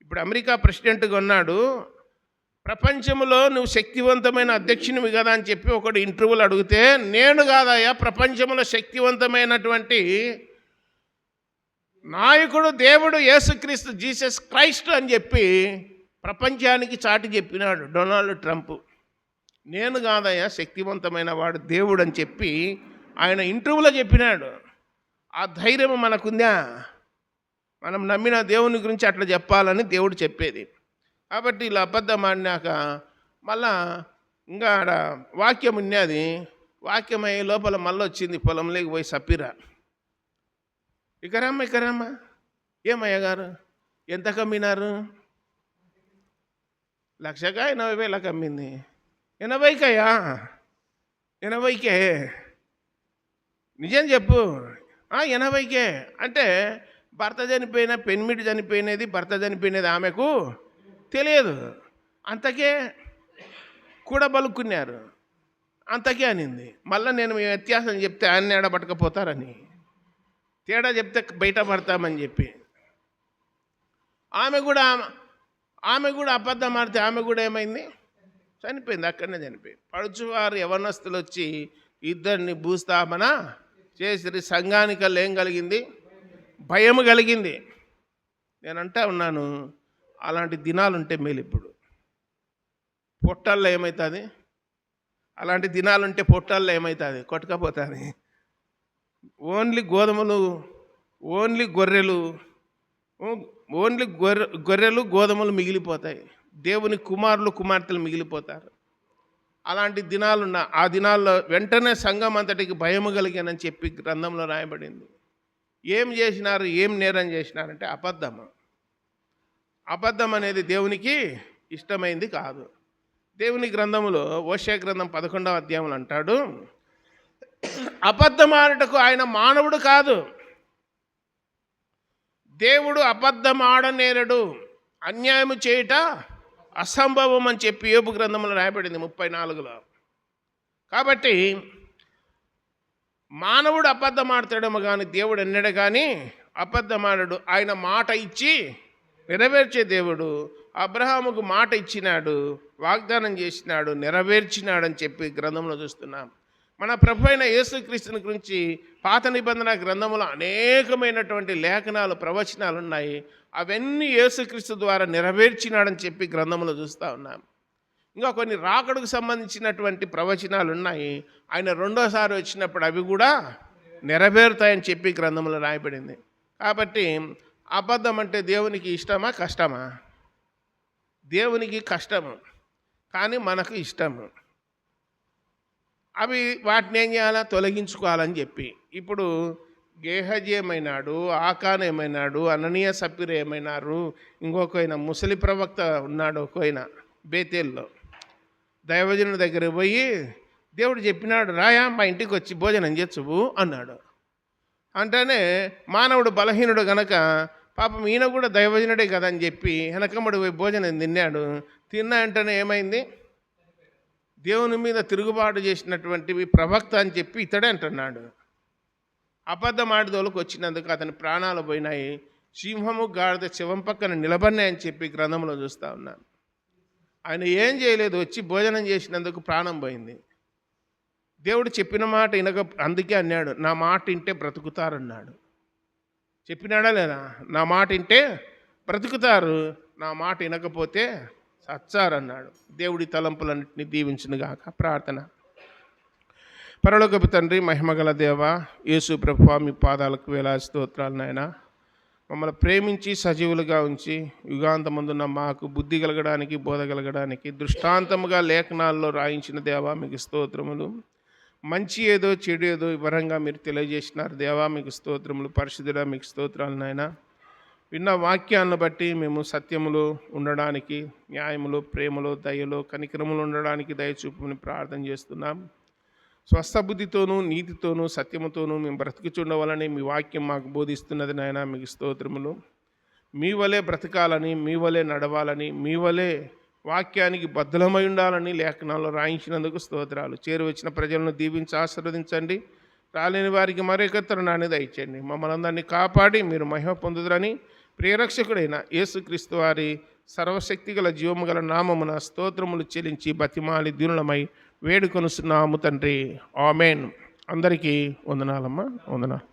ఇప్పుడు అమెరికా ప్రెసిడెంట్గా ఉన్నాడు. ప్రపంచంలో నువ్వు శక్తివంతమైన అధ్యక్షునివి కదా అని చెప్పి ఒకటి ఇంటర్వ్యూలు అడిగితే, నేను కాదయ్యా ప్రపంచంలో శక్తివంతమైనటువంటి నాయకుడు దేవుడు యేసుక్రీస్తు, జీసస్ క్రైస్ట్ అని చెప్పి ప్రపంచానికి చాటి చెప్పినాడు డొనాల్డ్ ట్రంప్. నేను కాదయ్యా శక్తివంతమైన వాడు దేవుడు అని చెప్పి ఆయన ఇంటర్వ్యూలో చెప్పినాడు. ఆ ధైర్యం మనకుందా? మనం నమ్మిన దేవుని గురించి అట్లా చెప్పాలని దేవుడు చెప్పేది. కాబట్టి ఇలా అబద్ధం ఆడినాక మళ్ళా ఇంకా ఆడ వాక్యం ఉన్నది. వాక్యం అయ్యే లోపల మళ్ళీ వచ్చింది పొలంలోకి పోయి సప్పిరా, ఇకరమ్మ ఏమయ్య గారు ఎంత కమ్మినారు? 1,80,000 అమ్మింది. 80,000? 80,000? నిజం చెప్పు. 80,000 అంటే భర్త చనిపోయిన పెన్మిటి చనిపోయినది, భర్త చనిపోయినది ఆమెకు తెలియదు. అంతకే కూడా బలుక్కున్నారు, అంతకే అనింది. మళ్ళీ నేను మీ వ్యత్యాసం చెప్తే ఆయన ఎడబట్టకపోతారని, తేడా చెప్తే బయటపడతామని చెప్పి ఆమె కూడా అబద్ధం ఆడితే ఆమె కూడా ఏమైంది? చనిపోయింది. అక్కడనే చనిపోయింది. పడుచువారు యవనస్తులు వచ్చి ఇద్దరిని భూస్థాపన చేసి సంఘానికి ఏం కలిగింది? భయం కలిగింది. నేను అంటా ఉన్నాను, అలాంటి దినాలు ఉంటే మేలు. ఇప్పుడు పొట్టాల్లో ఏమవుతుంది? అలాంటి దినాలు ఉంటే పొట్టాల్లో ఏమవుతుంది? కొట్టుకపోతుంది. ఓన్లీ గోధుమలు, ఓన్లీ గొర్రెలు, గొర్రెలు గోధుమలు మిగిలిపోతాయి. దేవుని కుమారులు కుమార్తెలు మిగిలిపోతారు. అలాంటి దినాలున్న ఆ దినాల్లో వెంటనే సంఘం అంతటికి భయము కలిగానని చెప్పి గ్రంథంలో రాయబడింది. ఏం చేసినారు? ఏం నేరం చేసినారంటే అబద్ధము. అబద్ధం అనేది దేవునికి ఇష్టమైంది కాదు. దేవుని గ్రంథములో హోషేయ గ్రంథం 11వ అధ్యాయంలో అంటాడు, అబద్ధమాడుటకు ఆయన మానవుడు కాదు, దేవుడు అబద్ధమాడనేరడు, అన్యాయము చేయుట అసంభవం అని చెప్పి యోబు గ్రంథంలో రాయబడింది 34లో. కాబట్టి మానవుడు అబద్ధమాడతాడేమో కానీ దేవుడు ఎన్నడు కానీ అబద్ధమాడడు. ఆయన మాట ఇచ్చి నెరవేర్చే దేవుడు. అబ్రహాముకు మాట ఇచ్చినాడు, వాగ్దానం చేసినాడు, నెరవేర్చినాడని చెప్పి గ్రంథంలో చూస్తున్నాం. మన ప్రభు అయిన యేసుక్రీస్తుని గురించి పాత నిబంధన గ్రంథంలో అనేకమైనటువంటి లేఖనాలు, ప్రవచనాలు ఉన్నాయి. అవన్నీ యేసుక్రీస్తు ద్వారా నెరవేర్చినాడని చెప్పి గ్రంథంలో చూస్తూ ఉన్నాం. ఇంకా కొన్ని రాకడకు సంబంధించినటువంటి ప్రవచనాలు ఉన్నాయి. ఆయన రెండోసారి వచ్చినప్పుడు అవి కూడా నెరవేరుతాయని చెప్పి గ్రంథంలో రాయబడింది. కాబట్టి అబద్ధం అంటే దేవునికి ఇష్టమా కష్టమా? దేవునికి కష్టము, కానీ మనకు ఇష్టము. అవి వాటిని ఏం చేయాలా? తొలగించుకోవాలని చెప్పి. ఇప్పుడు గేహజీ ఏమైనాడు, ఆకాన్ ఏమైనాడు, అననీయ సప్పీర ఏమైనారు, ఇంకొకైన ముసలి ప్రవక్త ఉన్నాడు ఒకైన బేతేల్లో. దైవజనుడి దగ్గర పోయి దేవుడు చెప్పినాడు, రాయా మా ఇంటికి వచ్చి భోజనం చేర్చువు అన్నాడు. అంటేనే మానవుడు బలహీనుడు గనక పాపం ఈయన కూడా దైవజనుడే కదా అని చెప్పి వెనకమ్మడి పోయి భోజనం తిన్నాడు. తిన్నా వెంటనే ఏమైంది? దేవుని మీద తిరుగుబాటు చేసినటువంటివి ప్రవక్త అని చెప్పి ఇతడే అంటున్నాడు. అబద్ధం ఆడిదోళ్ళకి వచ్చినందుకు అతని ప్రాణాలు పోయినాయి. సింహము గాడిద శవం పక్కన నిలబడినాయని చెప్పి గ్రంథంలో చూస్తూ ఉన్నాను. ఆయన ఏం చేయలేదు, వచ్చి భోజనం చేసినందుకు ప్రాణం పోయింది. దేవుడు చెప్పిన మాట వినక, అందుకే అన్నాడు, నా మాట వింటే బ్రతుకుతారన్నాడు. చెప్పినాడా లేదా? నా మాట వింటే బ్రతుకుతారు, నా మాట వినకపోతే సచ్చారన్నాడు. దేవుడి తలంపులన్నింటినీ దీవించునుగాక. ప్రార్థన. పరలోకపు తండ్రి, మహిమగల దేవ, యేసు ప్రభువా, మీ పాదాలకు వేలాది స్తోత్రాలు నాయనా. మమ్మల్ని ప్రేమించి సజీవులుగా ఉంచి యుగాంతమందున్న మాకు బుద్ధి కలగడానికి, బోధ కలగడానికి దృష్టాంతముగా లేఖనాల్లో రాయించిన దేవా మీకు స్తోత్రములు. మంచి ఏదో చెడు ఏదో వివరంగా మీరు తెలియజేసినారు దేవా, మీకు స్తోత్రములు. పరిశుద్ధుడా మీకు స్తోత్రాలు నాయనా. విన్న వాక్యాలను బట్టి మేము సత్యములో ఉండడానికి, న్యాయములో, ప్రేమలో, దయలో, కనికరములు ఉండడానికి దయచూపుని ప్రార్థన చేస్తున్నాం. స్వస్థబుద్ధితోనూ, నీతితోనూ, సత్యముతోనూ మేము బ్రతికిచుండవాలని మీ వాక్యం మాకు బోధిస్తున్నది నాయన, మీకు స్తోత్రములు. మీ వలే బ్రతకాలని, మీ వలే నడవాలని, మీ వలే వాక్యానికి బద్ధలమై ఉండాలని లేఖనాల్లో రాయించినందుకు స్తోత్రాలు. చేరువచ్చిన ప్రజలను దీవించి ఆశీర్వదించండి. రాలేని వారికి మరొకతరు నాణ్యత ఇచ్చండి. మమ్మల్ని అందరినీ కాపాడి మీరు మహిమ పొందుదరని ప్రియరక్షకుడైన యేసుక్రీస్తు వారి సర్వశక్తిగల జీవము గల నామమున స్తోత్రములు చెల్లించి బతిమాలి దీనులమై వేడుకొనుస్తున్నాము తండ్రి. ఆమేన్. అందరికీ వందనాలమ్మా, వందనాలు.